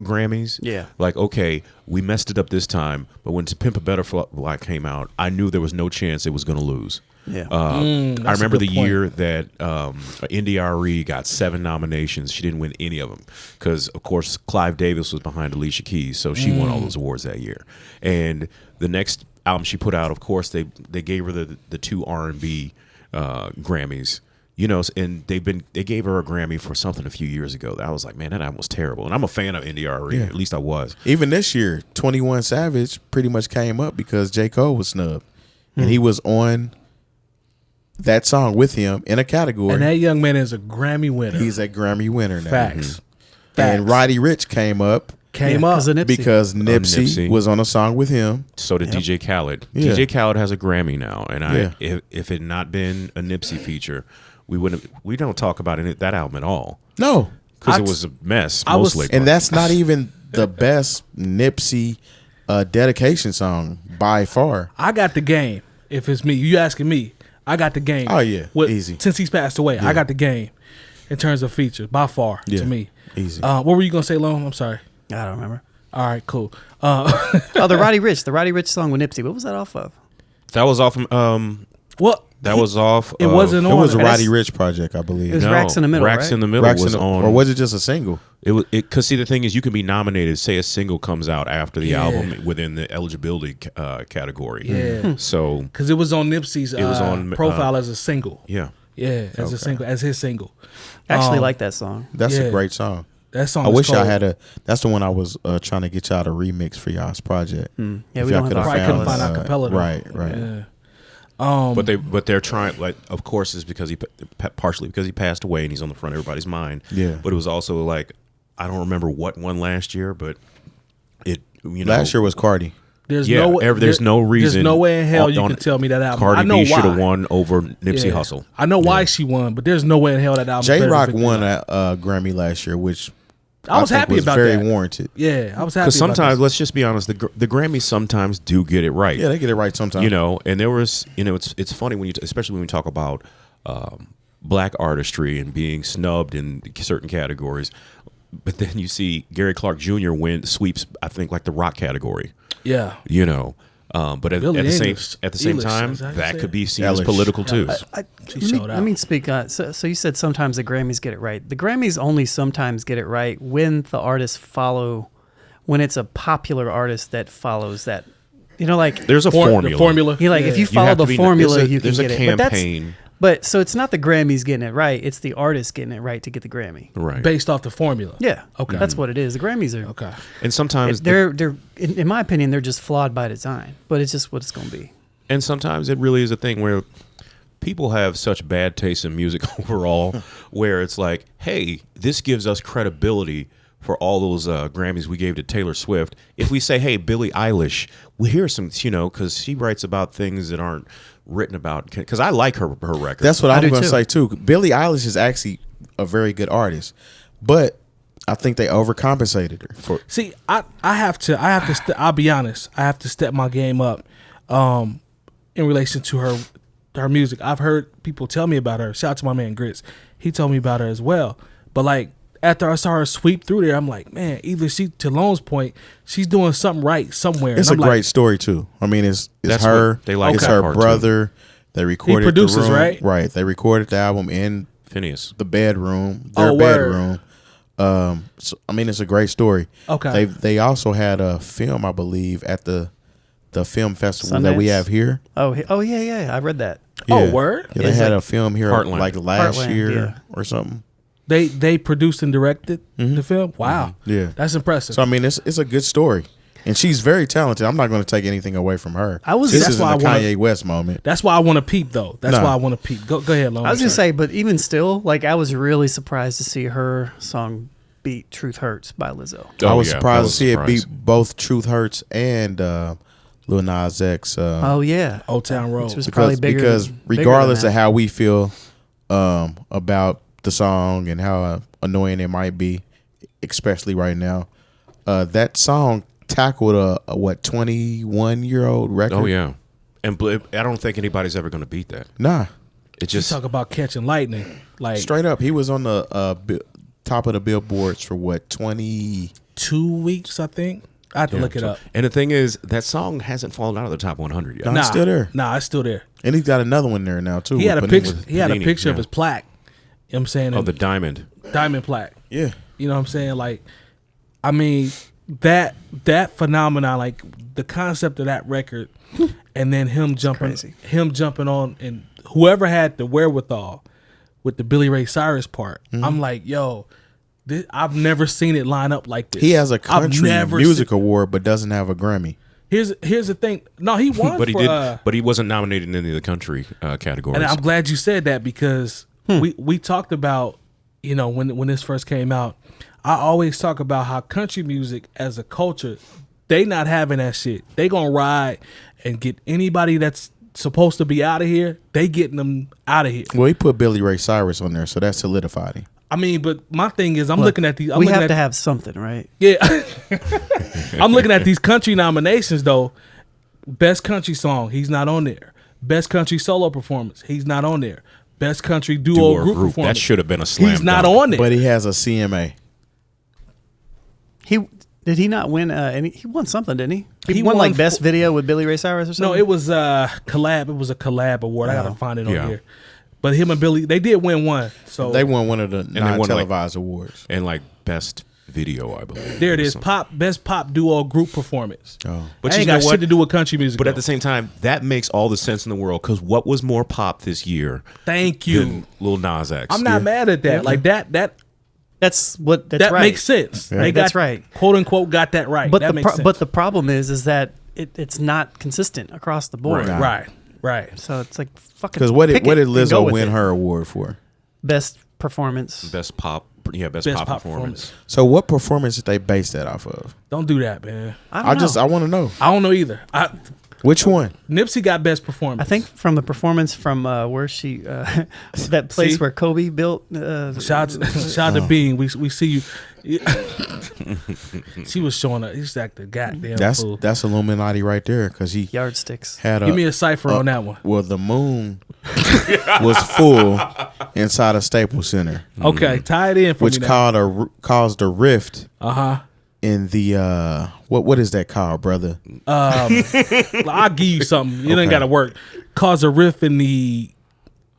Grammys. Yeah. Like, okay, we messed it up this time, but when To Pimp a Butterfly came out, I knew there was no chance it was going to lose. Yeah. I remember the year that NDRE got 7 nominations. She didn't win any of them because, of course, Clive Davis was behind Alicia Keys, so she won all those awards that year. And the next album she put out, of course, they gave her the 2 R&B Grammys. You know, and they gave her a Grammy for something a few years ago. I was like, man, that album was terrible. And I'm a fan of NDRE. Yeah. At least I was. Even this year, 21 Savage pretty much came up because J. Cole was snubbed. And he was on that song with him in a category. And that young man is a Grammy winner. He's a Grammy winner now. Facts. And Roddy Ricch came up Because Nipsey was on a song with him. So did DJ Khaled. Yeah. DJ Khaled has a Grammy now. And if it had not been a Nipsey feature, we don't talk about that album at all. No. Because it was a mess mostly. And that's not even the best Nipsey dedication song by far. I got the game. If it's me, you asking me, I got the game. Oh yeah, easy. Since he's passed away, I got the game in terms of features by far to me. Easy. What were you gonna say, Lone? I'm sorry. I don't remember. All right, cool. The Roddy Ricch song with Nipsey. What was that off of? That was off. Was off. It wasn't on. It was a Roddy Ricch project, I believe. It was Racks in the Middle. Racks right? in the Middle was on. Or was it just a single? It was because see the thing is you can be nominated. Say a single comes out after the album within the eligibility category. Yeah. So because it was on Nipsey's profile as a single. Yeah. Yeah, as a single, as his single. I actually like that song. That's a great song. That song. I wish I had That's the one I was trying to get y'all to remix for y'all's project. Yeah, If we y'all don't could've have couldn't find acapella. Right. Yeah. But they're trying, like, of course it's because partially because he passed away and he's on the front of everybody's mind. Yeah. But it was also like, I don't remember what won last year, but last year was Cardi. There's no reason. There's no way in hell you can tell me that album. Cardi I know B should have why. won over Nipsey Hussle. I know why she won, but there's no way in hell that album. J-Rock won a Grammy last year, which I was happy about very that. warranted. Yeah, I was happy. Because sometimes, let's just be honest, the Grammys sometimes do get it right. Yeah, they get it right sometimes. You know, and there was, it's funny when especially when we talk about black artistry and being snubbed in certain categories. But then you see Gary Clark Jr. sweeps, I think, like the rock category. Yeah. You know, but at the same time, that could be seen as political too. Let me speak on. So you said sometimes the Grammys get it right. The Grammys only sometimes get it right when the artists when it's a popular artist that follows that. You know, like there's a formula. The formula. If you follow the formula, you can get it. There's a campaign. But so it's not the Grammys getting it right; it's the artist getting it right to get the Grammy. Right. Based off the formula. Yeah. Okay. That's what it is. The Grammys are okay. And sometimes they're in my opinion they're just flawed by design. But it's just what it's going to be. And sometimes it really is a thing where people have such bad taste in music overall, where it's like, hey, this gives us credibility for all those Grammys we gave to Taylor Swift. If we say, hey, Billie Eilish, well, here's some, because she writes about things that aren't written about, because I like her record. That's what I'm going to say too. Billie Eilish is actually a very good artist, but I think they overcompensated her. See, I have to I'll be honest. I have to step my game up in relation to her music. I've heard people tell me about her. Shout out to my man Grits. He told me about her as well. But like after I saw her sweep through there, I'm like, man, either to Lone's point, she's doing something right somewhere. It's a great story too. I mean, it's her. They like it's her brother. Too. They recorded. He produces, the room. Right? Right. They recorded the album in Phineas, the bedroom, their bedroom. So, I mean, it's a great story. Okay. They also had a film, I believe, at the film festival Sundance? that we have here. Oh yeah. I read that. Yeah. Oh, word? Yeah, they had a film here Heartland. like last Heartland, year or something. They produced and directed the film. Wow. Yeah, that's impressive. So I mean, it's a good story, and she's very talented. I'm not going to take anything away from her. This isn't a Kanye West moment. That's why I want to peep though. That's why I want to peep. Go ahead, Lone. I was going to say, but even still, like I was really surprised to see her song beat "Truth Hurts" by Lizzo. I was surprised to see it beat both "Truth Hurts" and Lil Nas X. Old Town Road. Which was probably bigger. Because regardless of how we feel about the song and how annoying it might be, especially right now, that song tackled a 21-year-old record. Oh yeah, and I don't think anybody's ever going to beat that. Nah, it just talk about catching lightning, like straight up. He was on the top of the billboards for 22 weeks, I think. I have to look it up. And the thing is, that song hasn't fallen out of the top 100 yet. No, it's still there. Nah, it's still there. And he's got another one there now too. He had a picture. He had a picture of his plaque. You know what I'm saying? Oh, the diamond plaque. Yeah. You know what I'm saying? Like, I mean, that phenomenon, like the concept of that record, and then him jumping on, and whoever had the wherewithal with the Billy Ray Cyrus part. I'm like, yo, I've never seen it line up like this. He has a country music award, but doesn't have a Grammy. Here's the thing. No, he won, but he did. But he wasn't nominated in any of the country categories. And I'm glad you said that because we talked about, you know, when this first came out. I always talk about how country music as a culture, they not having that shit. They gonna ride and get anybody that's supposed to be out of here. They getting them out of here. Well, he put Billy Ray Cyrus on there, so that solidified him. I mean, but my thing is, I'm looking at these. We have to have something, right? Yeah. I'm looking at these country nominations, though. Best country song, he's not on there. Best country solo performance, he's not on there. Best country duo or group performance. That should have been a slam He's not dunk. on there. But he has a CMA. Did he not win any? He won something, didn't he? He won like best video with Billy Ray Cyrus or something? No, it was collab. It was a collab award. I gotta find it on here. But him and Billy, they did win one. So they won one of the non-televised awards. And like best video, I believe. There it is. Best pop duo group performance. Oh. But ain't got shit to do with country music. But at the same time, that makes all the sense in the world because what was more pop this year? Thank you. Than Lil Nas X. I'm not mad at that. Yeah. Like that That's right. makes sense. Yeah. That's right. Quote unquote got that right. But that makes sense. But the problem is that it's not consistent across the board. Right. So it's like fucking. Because what did go Lizzo with win it. her award for? Best performance. Best pop. Yeah, best pop performance. So what performance did they base that off of? Don't do that, man. I want to know. I don't know either. Which one? Nipsey got best performance. I think from the performance from where she that place where Kobe built. Shout to Bean. We see you. She was showing up. He's like the goddamn fool. That's Illuminati right there because he yardsticks. Had give me a cipher on that one. Well, the moon was full inside a Staples Center. Okay, tie it in for me. Which caused a rift. In the what is that called, brother? I'll give you something. You ain't got to work. Cause a rift in the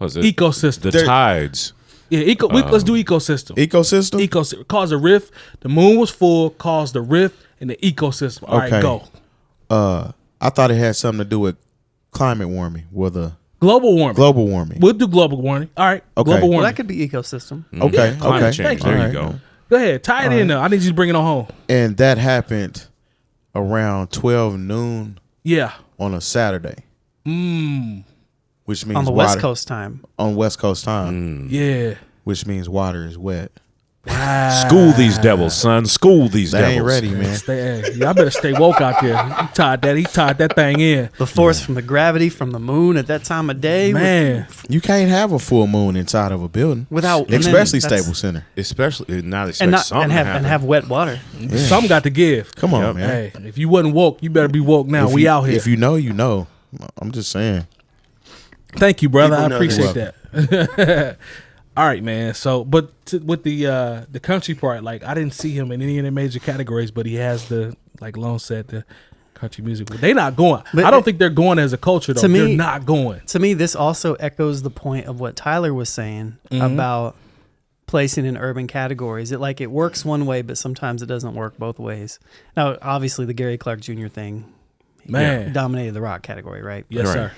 ecosystem. The tides. Yeah, let's do ecosystem. Ecosystem? Caused a rift. The moon was full. Caused a rift in the ecosystem. All right, go. I thought it had something to do with climate warming. Global warming. Global warming. We'll do global warming. All right. Okay. Global warming. Well, that could be ecosystem. Okay. Climate change. There you go. Go ahead. Tie it in there. I need you to bring it on home. And that happened around 12 noon. Yeah. On a Saturday. Which means on the West Coast time. On West Coast time. Yeah. Which means water is wet. Wow. School these devils, son. School these devils. They ain't ready, man. I better stay woke out there. He tied that thing in. The force from the gravity from the moon at that time of day. Man. You can't have a full moon inside of a building. Especially Staples Center. Especially not and have wet water. Yeah. Something got to give. Come on, man. Hey, if you wasn't woke, you better be woke now. We out here. If you know, you know. I'm just saying. Thank you, brother. I appreciate that. All right, man. So, but with the country part, like I didn't see him in any of the major categories, but he has the, like Lone said, the country music. They not going. But I don't think they're going as a culture though. They're not going. To me, this also echoes the point of what Tyler was saying about placing in urban categories. It works one way, but sometimes it doesn't work both ways. Now, obviously, the Gary Clark Jr. thing, dominated the rock category, right? Yes, sir.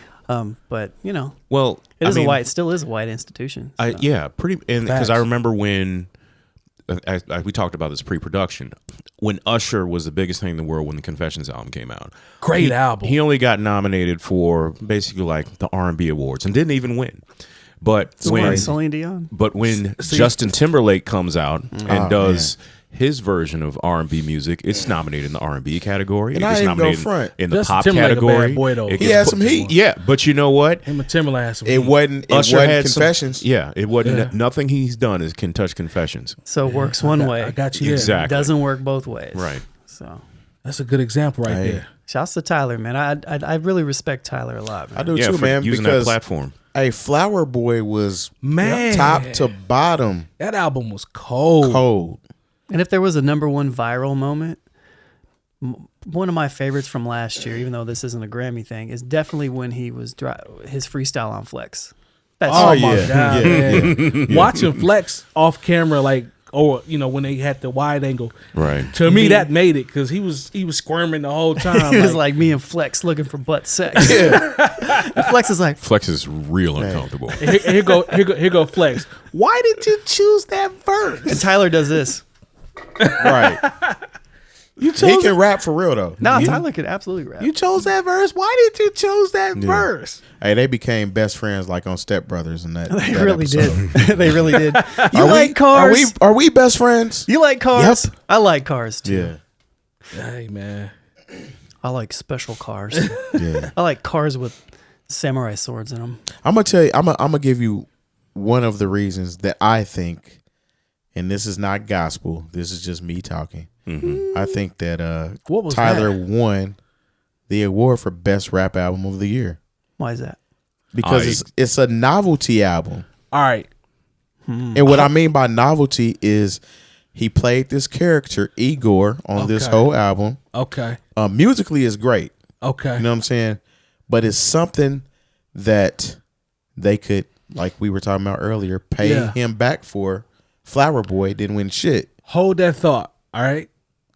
But well, it still is a white institution. So. Because I remember when we talked about this pre-production when Usher was the biggest thing in the world when the Confessions album came out. Great album. He only got nominated for basically like the R&B awards and didn't even win. But when Justin Timberlake comes out and does his version of R&B music, it's nominated in the R&B category. And it gets nominated in the Justin pop Timberlake category. A bad boy, though. He had some heat. Yeah, but you know what? Him and Timberlake had some heat. It wasn't Confessions. It wasn't. Nothing he's done can touch Confessions. So it works one way. I got you there. Exactly. It doesn't work both ways. Right. So that's a good example right there. Shouts to Tyler, man. I really respect Tyler a lot, man. I do too, man. Using that platform. Flower Boy was top to bottom. That album was cold. And if there was a number one viral moment, one of my favorites from last year, even though this isn't a Grammy thing, is definitely when he was his freestyle on Flex. My God, man. Watching Flex off camera, like or when they had the wide angle. Right. To me, that made it because he was squirming the whole time. He was like me and Flex looking for butt sex. And Flex is like, Flex is real uncomfortable. here go Flex. Why did you choose that verse? and Tyler does this. Right. You He chose can rap for real though. No, Tyler could absolutely rap. you chose that verse. Why did you choose that verse? Hey, they became best friends like on Step Brothers and that. They that really episode. did. They really did. You Are like we, cars? Are we best friends? You like cars? Yep. I like cars too. Yeah. Hey man, I like special cars. Yeah. I like cars with samurai swords in them. I'm gonna tell you. I'm gonna give you one of the reasons that I think, and this is not gospel. This is just me talking. Mm-hmm. I think that What was Tyler that? won the award for best rap album of the year Why is that? because it's a novelty album. all right. And what I mean by novelty is he played this character Igor on this Okay. whole album. Okay. Musically is great. Okay. You know what I'm saying? But it's something that they could, like we were talking about earlier, pay him back for. Flower Boy didn't win shit. Hold that thought. All right.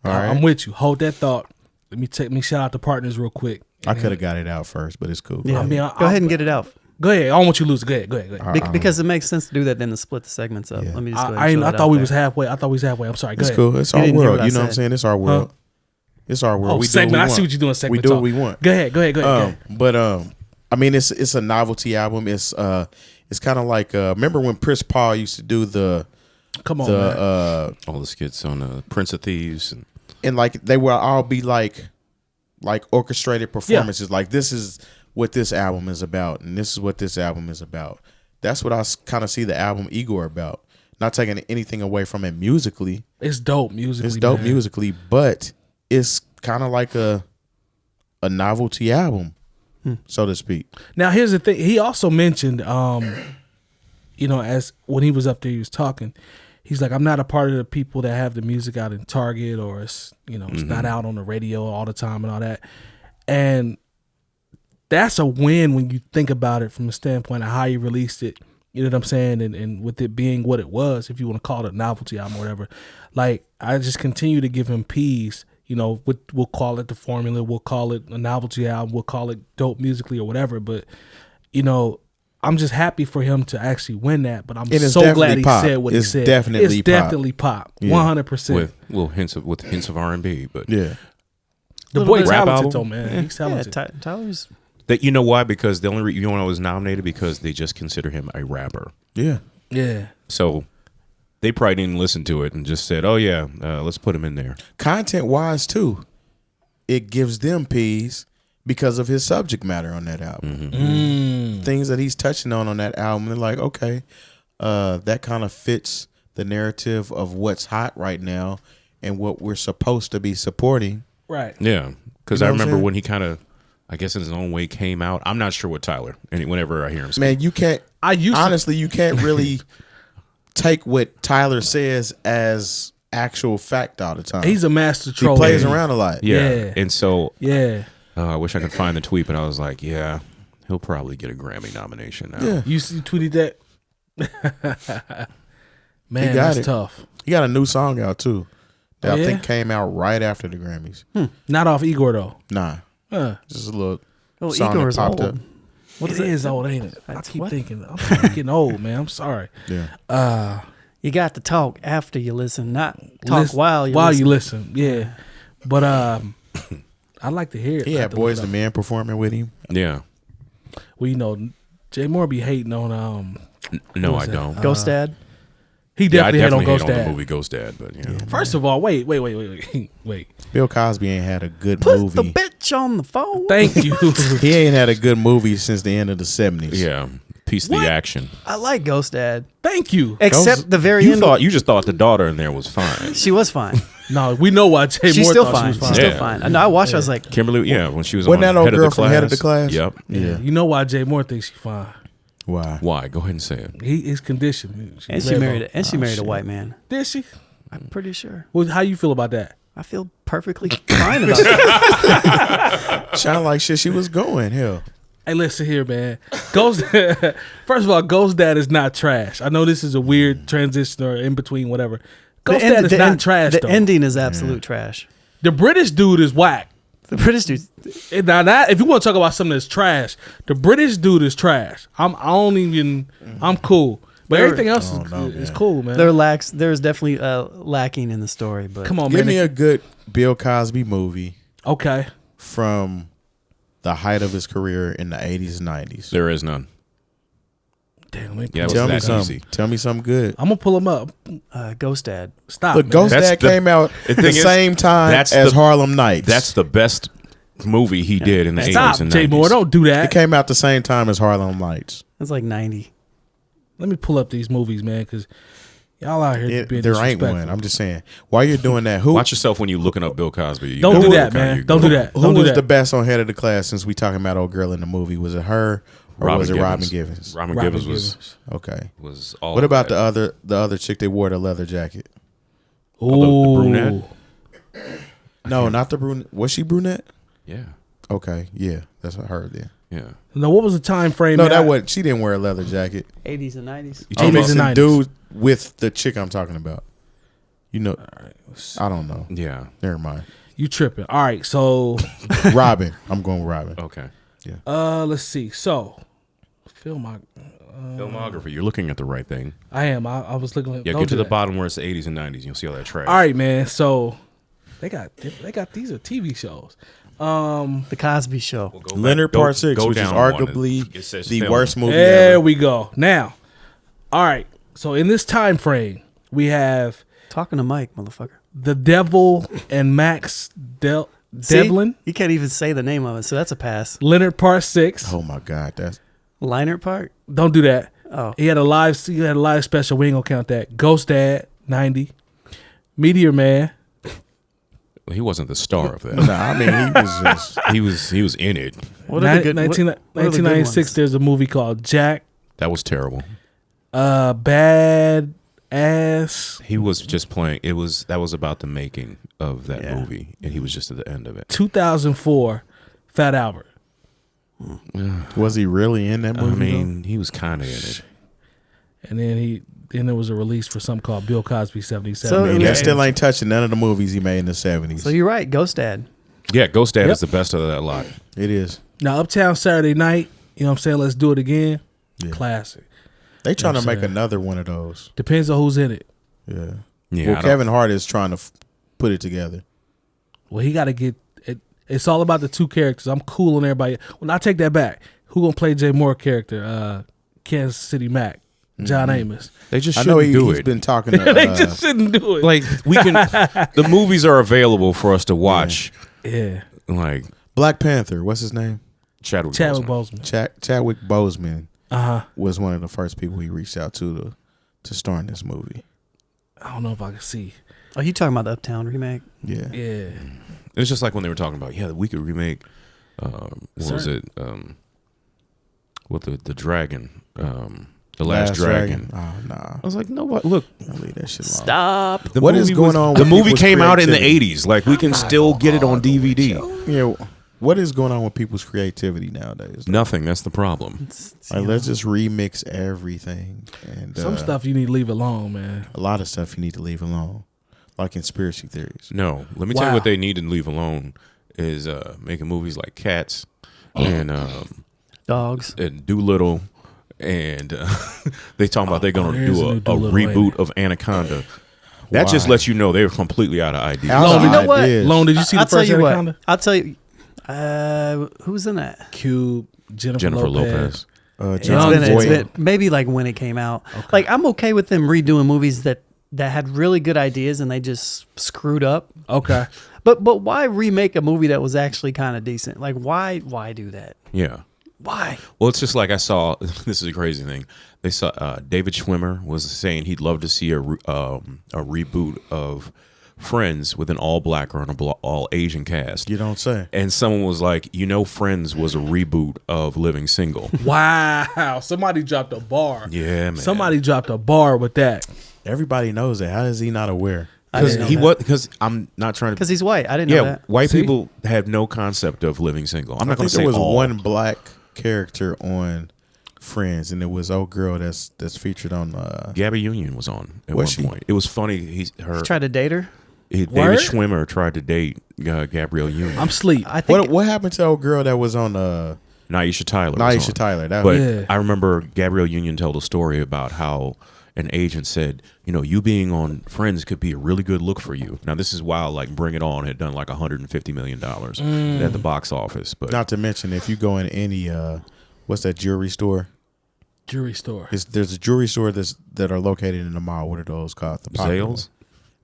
All right. I'm with you. Hold that thought. Let me shout out the partners real quick. I could have got it out first, but it's cool. Yeah. I mean, Go ahead and get it out. Go ahead. I don't want you to lose. Go ahead. Go ahead. Because it makes sense to do that, then to split the segments up. Yeah. Let me just go ahead and I throw thought that we out was there. halfway. I thought we was halfway. I'm sorry. Go It's ahead. cool. It's You our didn't hear world. what I You know what I'm said. saying? It's our world. It's our world. Oh, we segment. do what I we see want. what you're doing. Segment We do talk. what we want. Go ahead. Go ahead. But I mean, it's a novelty album. It's kind of like remember when Chris Paul used to do the Come on, man. All the skits on Prince of Thieves. And like they will all be like orchestrated performances. Like this is what this album is about, and this is what this album is about. That's what I kind of see the album Igor about. Not taking anything away from it musically. It's dope musically. It's dope man. musically, but it's kind of like a novelty album, so to speak. Now here's the thing. He also mentioned, as when he was up there, he was talking. He's like, I'm not a part of the people that have the music out in Target or it's not out on the radio all the time and all that. And that's a win when you think about it from the standpoint of how you released it. You know what I'm saying? And with it being what it was, if you want to call it a novelty album or whatever, like I just continue to give him P's. We'll call it the formula. We'll call it a novelty album. We'll call it dope musically or whatever. But, I'm just happy for him to actually win that. But I'm it's so glad he pop. said what It's he said. definitely It's definitely pop. 100%. With little hints of R&B, but Yeah. The Little boy bit. Rap talented album? though, man. He's talented. Tyler's. that you know why? Because the only why I was nominated because they just consider him a rapper. Yeah. Yeah. So they probably didn't listen to it and just said, "Oh yeah, let's put him in there." Content wise too, it gives them P's because of his subject matter on that album. Things that he's touching on that album. They're like, okay, that kind of fits the narrative of what's hot right now and what we're supposed to be supporting. Right. Yeah, because You know I what I'm remember saying? when he kind of, I guess in his own way, came out. I'm not sure what Tyler. And whenever I hear him speak, Man, you can't. Honestly, you can't really take what Tyler says as actual fact all the time. He's a master he troll. plays around a lot. yeah. And so Yeah. I wish I could find the tweet, but I was like, yeah, he'll probably get a Grammy nomination now. Yeah. You tweeted that? Man, He got that's it. tough. He got a new song out too that Oh, I yeah? think came out right after the Grammys. Not off Igor though. Nah, just a little Oh, song that Igor's popped old. up. What is it? Is old, ain't it? I That's keep what? thinking. I'm getting old, man. I'm sorry. Yeah. You got to talk after you listen, not talk Listen- while you listen. you listen. Yeah. But I'd like to hear it. He I had have to look Boys it the up. Man performing with him. Yeah. Well, Jay Moore be hating on No, was I that? don't. Ghost Dad. he Yeah, I definitely, definitely hate on hate Ghost on the Dad. movie Ghost Dad, but yeah. First of all, wait. Bill Cosby ain't had a good Put movie. the bitch on the phone. Thank you. He ain't had a good movie since the end of the 70s. Yeah. Piece of What? the action. I like Ghost Dad, Thank you. except the very You end. just thought the daughter in there was fine. She was fine. No, we know why Jay She's Moore still thought fine. she was She's fine. still Yeah. fine. I know. I watched. I was like, Kimberly, yeah, when she was Wasn't on that old head girl of the from class. Head of the Class? Yep. Yeah. You know why Jay Moore thinks she's fine. Why? Why? Go ahead and say it. His condition. and she married. And she married a white man. Did she? I'm pretty sure. Well, how you feel about that? I feel perfectly fine about that. Sound like shit she was going. Hell. Hey, listen here, man. Ghost. First of all, Ghost Dad is not trash. I know this is a weird transition or in between, whatever. Ghostdad is not trash, The though. ending is absolute trash. The British dude is whack. The British dude. Now that if you want to talk about something that's trash, the British dude is trash. I'm cool, but everything else is cool, man. There's definitely lacking in the story. But Come on, Give man. me a good Bill Cosby movie Okay. from the height of his career in the 80s and 90s. There is none. Damn, let me Yeah, it was Tell me that something. easy. Tell me something good. I'm gonna pull him up. Ghost Dad. Stop. Look, man. Ghost That's Dad the- came out the the thing is, same time that's as the- Harlem Nights. That's the best movie he did in the 80s Stop, and 90s. Jay Moore. Don't do It that. came out the same time as Harlem Nights. It's like 90. Let me pull up these movies, man, because y'all out here being There ain't disrespectful. one. I'm just saying. While you're doing that, who Watch yourself when you're looking up Bill Cosby. You Don't know do what that, kind man. you Don't go. do that. who Don't do was that. the best on Head of the Class since we talking about old girl in the movie? Was it her or Robin was it Givens. Robin Givens? Robin Robin Givens was Givens. Okay. all. What of about that. the other chick that wore the leather jacket? Ooh. the brunette? No, not the brunette. Was she brunette? Yeah, Okay, yeah, that's what I heard then. yeah. Now, what was the time frame? No, man? that wasn't. She didn't wear a leather jacket. 80s and 90s. You I'm talking 80s and about- mixing 90s. dude with the chick I'm talking about. You know, I don't know. Yeah. Never mind. You tripping? All right, so Robin. I'm going with Robin. Okay. let's see. So, Filmography. You're looking at the right thing. I am. I was looking at. Yeah. don't Get to do the that. bottom where it's the 80s and 90s. You'll see all that trash. All right, man. So they got these are TV shows. The Cosby Show. Well, go back- Leonard go- Part 6, go which is down one. arguably It says the film. worst movie There ever. we go. Now, all right. So in this time frame, we have Talking to Mike, motherfucker. The Devil and Max See? Devlin, You can't even say the name of it, so that's a pass. Leonard Part 6. Oh my God, that's Leinert Park? Don't do that. Oh. He had a live special. We ain't gonna count that. Ghost Dad 90, Meteor Man. Well, he wasn't the star of that. nah. I mean, he was just he was in it. What are the good 1996. ones? There's a movie called Jack. That was terrible. Bad Ass. He was just playing. That was about the making of that Yeah. movie, and he was just at the end of it. 2004. Fat Albert. was he really in that I movie? mean, he was kind of in it. And then there was a release for something called Bill Cosby 77. So- though? I mean, Yeah. that still ain't touching none of the movies he made in the 70s. So you're right, Ghost Dad. Yeah, Ghost Dad Yep. is the best of that lot. it is. Now Uptown Saturday Night. You know what I'm saying? Let's do it again. Yeah. Classic. They trying You know to what make I'm saying? another one of those. Depends on who's in it. Yeah. Yeah, Well, I don't- Kevin Hart is trying to put it together. Well, he got to get it. It's all about the two characters. I'm cool on everybody. Well, I take that back. Who gonna play Jay Moore character? Kansas City Mac, John Amos. They just I know shouldn't do he's it. been talking to. They just shouldn't do it. Like we can, the movies are available for us to watch. yeah, Like Black Panther. What's his name? Chadwick Chadwick Boseman. Boseman. Chadwick Boseman Uh huh. was one of the first people he reached out to star in this movie. I don't know if I can see. Oh, you talking about the Uptown remake? Yeah. Yeah. It's just like when they were talking about, yeah, we could remake. What was it? What the dragon? The Last Dragon. Oh nah. I was like, no, what? Look, I'll leave that shit alone. Stop. the What is movie going was- on The with movie people's came out in the creativity? '80s. Like we can still get it on DVD. Yeah. What is going on with people's creativity nowadays? Nothing. That's the problem. Like, let's just remix everything. And Some stuff you need to leave alone, man. a lot of stuff you need to leave alone, like conspiracy theories. No, let me tell you Wow. what they need to leave alone is making movies like Cats and Dogs. Doolittle, and they talking about they're gonna there's do a a new Doolittle, reboot of Anaconda. That just Why? lets you know they're completely out of ideas. Out Lone, of you know what? ideas. Lone, did you see the I'll tell first you Anaconda? what. I'll tell you. Who's in that? Cube, Jennifer Jennifer Lopez. Lopez. It's John been Voight. maybe like when it came out. Like I'm okay with them redoing movies that had really good ideas and they just screwed up. Okay. But why remake a movie that was actually kind of decent? Like why do that? Yeah. Why? Well, it's just like I saw. This is a crazy thing. They saw David Schwimmer was saying he'd love to see a reboot of Friends with an all black or an all Asian cast. You don't say. And someone was like, Friends was a reboot of Living Single. Wow. Somebody dropped a bar. Yeah, man. Somebody dropped a bar with that. Everybody knows that. How is he not aware? I didn't know that. Because I'm not trying to. Because he's white. I didn't know Yeah, that. white See? people have no concept of Living Single. I'm I not going think to say there was all. one black character on Friends, and it was old girl that's featured on. Gabby Union was on at Was one she? point. It was funny. He tried to date her. David Word? Schwimmer tried to date Gabrielle Union. I'm sleep. I think What happened to old girl that was on? Naisha Tyler. Naisha Tyler. That But Yeah. I remember Gabrielle Union told a story about how an agent said, you being on Friends could be a really good look for you. Now, this is while like Bring It On had done like $150 million at the box office. But Not to mention, if you go in any, what's that jewelry store? Jewelry store. There's a jewelry store that are located in the mall. What are those called? The popular Zales? ones.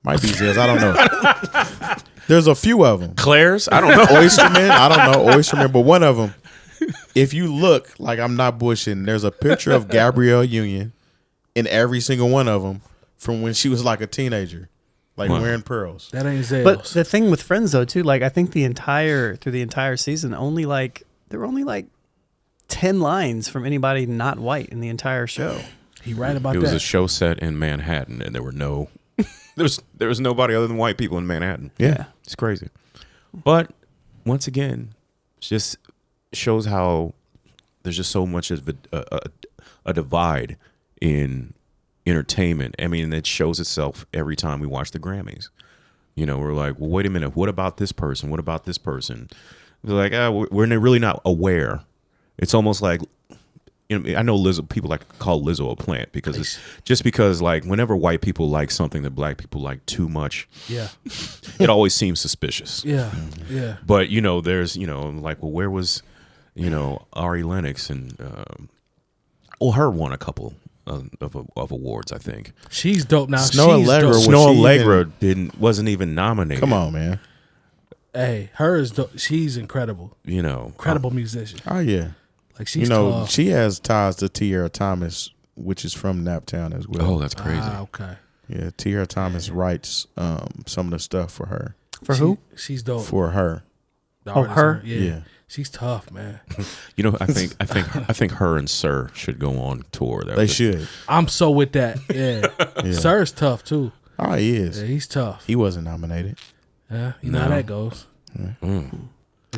Might be Zales. I don't know. There's a few of them. Claire's? I don't know. Oysterman. I don't know Oysterman, but one of them. If you look, like I'm not bushing, there's a picture of Gabrielle Union in every single one of them from when she was like a teenager, like Wow. wearing pearls. That ain't Zales. But the thing with Friends though too, like I think through the entire season, there were only like 10 lines from anybody not white in the entire show. he right about It was that. a show set in Manhattan, and there were no, there was nobody other than white people in Manhattan. Yeah. It's crazy. But once again, it just shows how there's just so much of a divide in entertainment. I mean, it shows itself every time we watch the Grammys. We're like, well, wait a minute. What about this person? What about this person? They're like, we're really not aware. It's almost like, I know Lizzo, people like to call Lizzo a plant because it's just because like whenever white people like something that black people like too much, Yeah. it always seems suspicious. Yeah. Yeah. But there's like, well, where was Ari Lennox and her won a couple of awards, I think. She's dope now. Snow She's Allegra dope. was Snow she Allegra wasn't even nominated. Come on, man. Hey, her is dope. She's incredible. Incredible musician. Oh yeah. Like she's tough. She has ties to 𝗀𝗲𝗓, which is from Naptown as well. Oh, that's crazy. Okay. Yeah, 𝗀𝗲𝗓 writes some of the stuff for her. For who? She's dope. For her. The Oh, artist, her? Yeah. Yeah. She's tough, man. I think her and Sir should go on tour. They should. I'm so with that. Yeah. Yeah. Sir's tough too. Oh, he is. Yeah, he's tough. He wasn't nominated. Yeah, you know how No. that goes.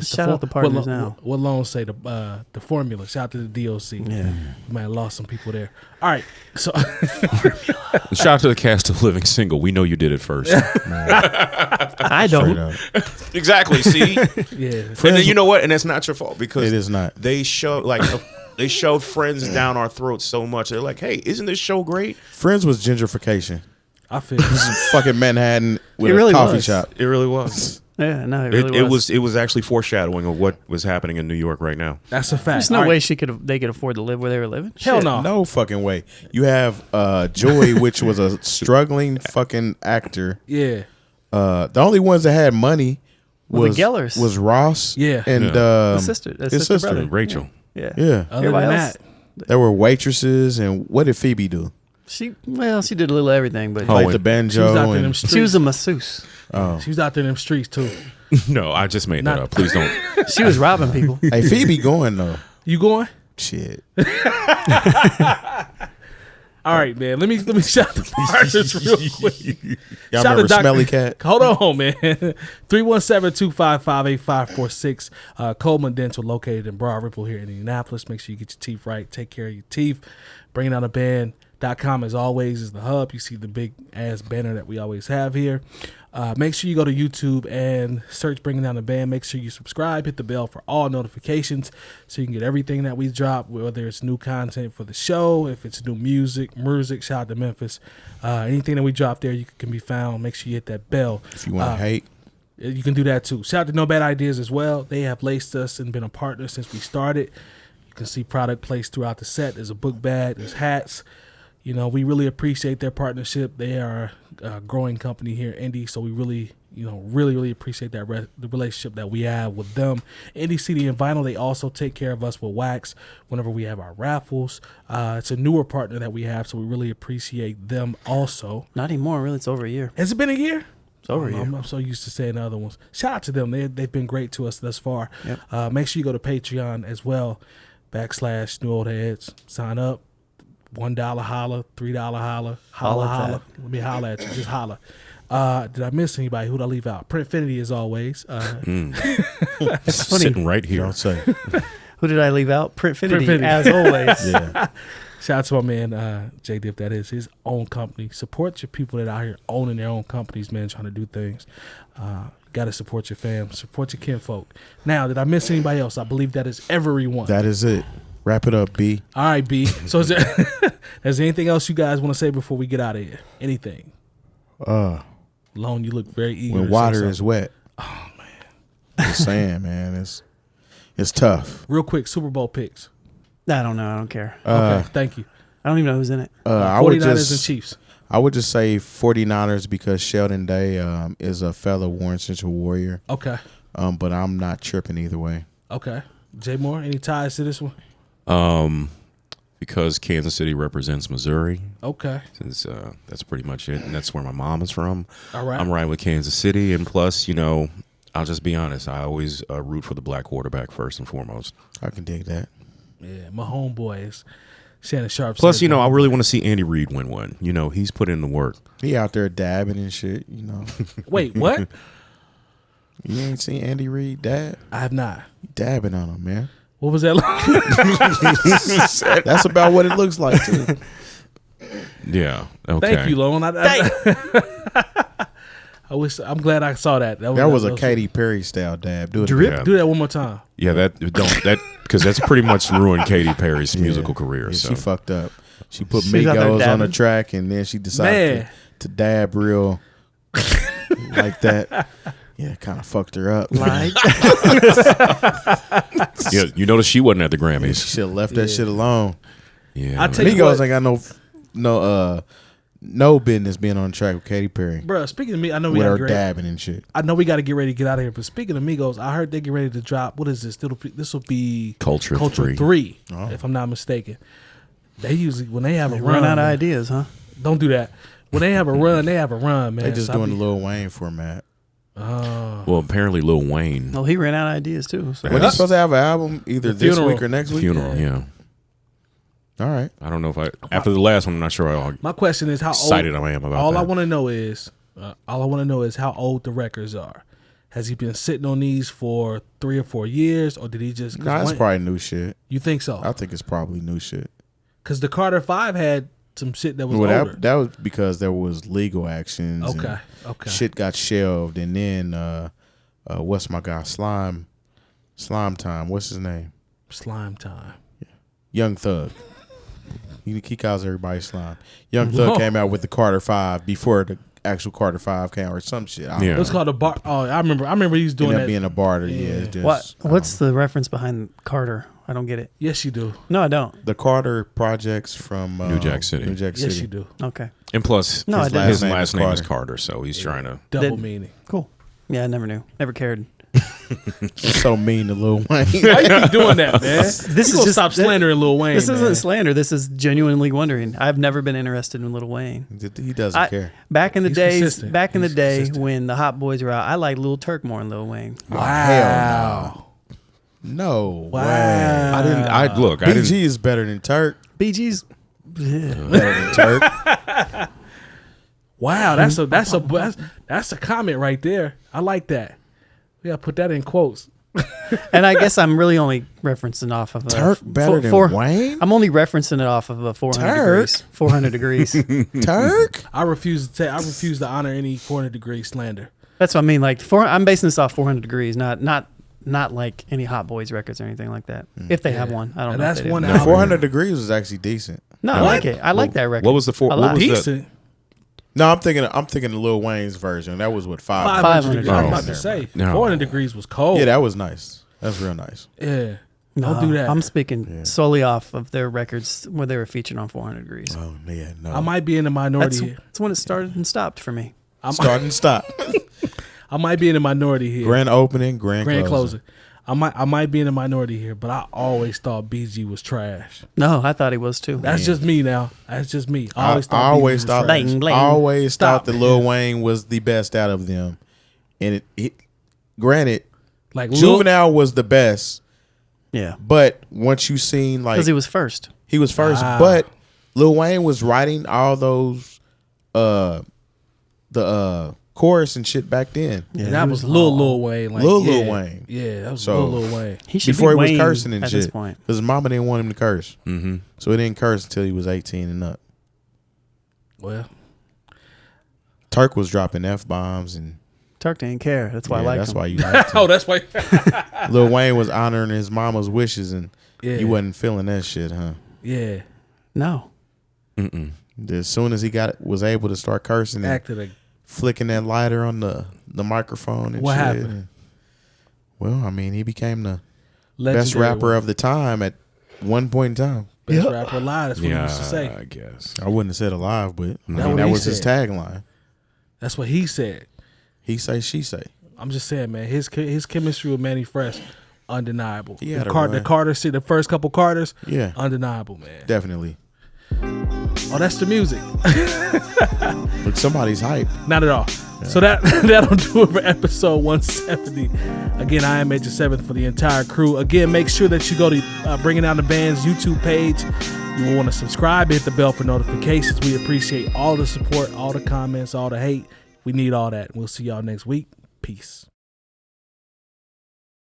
Shout out the partners now. What Lone say? The formula. Shout out to the DOC. Yeah. You might have lost some people there. All right. So Shout out to the cast of Living Single. We know you did it first. I Straight don't. up. Exactly. See, yeah. and then you know what? And it's not your fault because It is not. They showed they shoved Friends down our throats so much. They're like, hey, isn't this show great? Friends was gentrification. I feel Fucking Manhattan with It a really coffee was. shop. It really was. Yeah, no, it really was. It was actually foreshadowing of what was happening in New York right now. that's a fact. There's no All right. way they could afford to live where they were living. Hell Shit. no. No fucking way. You have Joey, which was a struggling fucking actor. Yeah. The only ones that had money Well, the was Gellers. was Ross. Yeah. And The sister, the his sister, sister, brother. Rachel. Yeah. Yeah. Other Everybody than else- that, There were waitresses, and what did Phoebe do? She did a little everything, but Played and the banjo. she was out there in them And, streets. she was a masseuse. She was out there in them streets too. No, I just made that Not- up. Please don't. She was robbing people. hey, Phoebe going though. You going? Shit. All right, man. Let me shout the partners real quick. Y'all Shout out remember to Doc- Smelly Cat? Hold on, man. 317-255-8546. Coleman Dental, located in Broad Ripple here in Indianapolis. Make sure you get your teeth right. Take care of your teeth. Bringing Down the Band.com, as always, is the hub. You see the big ass banner that we always have here. Make sure you go to YouTube and search Bringing Down the Band. Make sure you subscribe, hit the bell for all notifications so you can get everything that we drop, whether it's new content for the show, if it's new music, shout out to Memphis. Anything that we drop there, you can be found. Make sure you hit that bell. If you want to hate, You can do that too. Shout out to No Bad Ideas as well. They have laced us and been a partner since we started. You can see product placed throughout the set. There's a book bag, there's hats. We really appreciate their partnership. They are a growing company here in Indy, so we really, really appreciate that the relationship that we have with them. Indy CD and Vinyl, they also take care of us with wax whenever we have our raffles. It's a newer partner that we have, so we really appreciate them also. Not anymore, really. It's over a year. Has it been a year? It's over a year. I'm so used to saying the other ones. Shout out to them. They've been great to us thus far. Yep. Make sure you go to Patreon as well, /New Old Heads. Sign up. $1 holla, $3 holla, holla. Let me holla at you. Just holla. Did I miss anybody? Who'd I leave out? Printfinity as always. Funny. Sitting right here. don't say. Who did I leave out? Printfinity, Printfinity. as always. Yeah. Shout out to my man Jay Diff. That is his own company. Support your people that are out here owning their own companies, man, trying to do things. Got to support your fam. Support your kinfolk. Now, did I miss anybody else? I believe that is everyone. That is it. Wrap it up, B. All right, B. So is there anything else you guys want to say before we get out of here? Anything? Lone, you look very eager. When water is wet. Oh, man. Just saying, man. It's tough. Real quick, Super Bowl picks. I don't know. I don't care. Okay, thank you. I don't even know who's in it. 49ers and Chiefs. I would just say 49ers because Sheldon Day is a fellow Warren Central Warrior. Okay. But I'm not tripping either way. Okay. Jay Moore, any ties to this one? Because Kansas City represents Missouri. Okay. Since that's pretty much it, and that's where my mom is from. All right. I'm riding with Kansas City, and plus, I'll just be honest. I always root for the black quarterback first and foremost. I can dig that. Yeah, my homeboy is Shannon Sharp. Plus, I really want to see Andy Reid win one. He's put in the work. He out there dabbing and shit, Wait, what? You ain't seen Andy Reid dab? I have not. Dabbing on him, man. What was that like? That's about what it looks like, too. Yeah. Okay. Thank you, Lone. I'm glad I saw that. That was a Katy Perry style dab. Do it Drip. again. Do that one more time. Yeah, because that's pretty much ruined Katy Perry's musical career. Yeah, so she fucked up. She put She's out there Migos on the dabbing. track, and then she decided to dab real like that. Yeah, kind of fucked her up. Like, Yeah, you notice she wasn't at the Grammys. She should have left that shit alone. Yeah, I tell you Migos what, ain't got no business being on the track with Katy Perry. bro. Speaking of me, I know we With got her to dabbing and shit. I know we got to get ready to get out of here. But speaking of Migos, I heard they get ready to drop. What is this? This will be Culture 3, Oh. if I'm not mistaken. They usually when they have a run out of man, ideas, huh? Don't do that. When they have a run, man. They just So I doing be- the Lil Wayne format. Well, apparently Lil Wayne Well, he ran out of ideas too. So. When he's supposed to have an album either The this funeral. week or next week? funeral. Yeah. All right. I don't know if after the last one, I'm not sure how My question is how excited old. I am about All that. I want to know is how old the records are. Has he been sitting on these for 3 or 4 years, or did he just? Nah, it's probably new shit. You think so? I think it's probably new shit. Because the Carter 5 had some shit that was Well, older. that was because there was legal actions. Okay. And shit got shelved, and then what's my guy Slime Time? What's his name? Slime Time. Young Thug. He calls everybody Slime. Young Thug came out with the Carter 5 before the actual Carter 5 came out or some shit. I don't Yeah. know. It's called a bar. Oh, I remember he's doing Ended up that. being a barter. Yeah. It's just, What's the reference behind Carter? I don't get it. Yes, you do. No, I don't. the Carter projects from New Jack City. New Jack Yes, City. you do. Okay, And plus, No, I his didn't. his Last last name name is is Carter, so he's trying to. Double Did- meaning. cool. Yeah, I never knew. Never cared. So mean to Lil Wayne. Why you keep doing that, man? This You is gonna just stop slandering Lil Wayne. This man. isn't slander. This is genuinely wondering. I've never been interested in Lil Wayne. He doesn't care. Back in the He's days, consistent. back in the He's day consistent. when the Hot Boys were out, I liked Lil Turk more than Lil Wayne. Oh, Wow. hell no. Wow. way. I didn't. I look. I BG didn't. is better than Turk. BG's. Better than Turk. Wow, that's a comment right there. I like that. We gotta put that in quotes. And I guess I'm really only referencing off of Turk better than Wayne? I'm only referencing it off of a 400 Turk? degrees. 400 degrees. Turk? I refuse to honor any 400 degree slander. That's what I mean. Like I'm basing this off 400 degrees, not like any Hot Boys records or anything like that. If they have one, I don't And know. that's if they do. one The album. 400 degrees was actually decent. No, I like it. I like that record. What was the four? A What lot. was the? Decent. No, I'm thinking of Lil Wayne's version. That was what 500. 500 degrees. I was Oh. about to say No. 400 degrees was cold. Yeah, that was nice. That's real nice. Yeah. No, Don't do that. I'm speaking solely off of their records where they were featured on 400 degrees. Oh yeah, no. I might be in the minority here. That's when it started and stopped for me. Start and stop. I might be in the minority here. Grand opening, grand Grand closing. closing. I might be in the minority here, but I always thought BG was trash. No, I thought he was too. That's just me now. That's just me. I I always thought always BG thought was trash. Bling, bling. I always Stop. thought that Lil Wayne was the best out of them. And it granted, Like Juvenile was the best, Yeah, but once you seen like because he was first. he was first, Wow. but Lil Wayne was writing all those chorus and shit back then. Yeah, that was Lil Wayne. Like, Lil Wayne. Yeah, that was So, Lil Wayne. He should Before be he was Wayne cursing and at shit. this point. Because his mama didn't want him to curse. Mm-hmm. So he didn't curse until he was 18 and up. Well, Turk was dropping F-bombs and Turk didn't care. That's why I like that's him. why you liked him. oh, that's why. Lil Wayne was honoring his mama's wishes and Yeah. you wasn't feeling that shit, huh? Yeah, No. Mm-mm. As soon as he was able to start cursing and acted like. flicking that lighter on the microphone and What shit. happened? And, well, I mean, he became the Legendary best rapper one. of the time at one point in time. Best rapper alive. That's what he Yeah, used to say. I guess. I wouldn't have said alive, but I mean, what that he was his said. tagline. That's what he said. He say, she say. I'm just saying, man. His chemistry with Manny Fresh, undeniable. He had the a run. Carter, see the first couple Carters, Yeah, undeniable, man. definitely. Oh, that's the music. Look, somebody's hype. Not at all. So that'll do it for episode 170. Again, I am Major 7th for the entire crew. Again, make sure that you go to Bringing Down the Band's YouTube page. You will want to subscribe, hit the bell for notifications. We appreciate all the support, all the comments, all the hate. We need all that. We'll see y'all next week. Peace.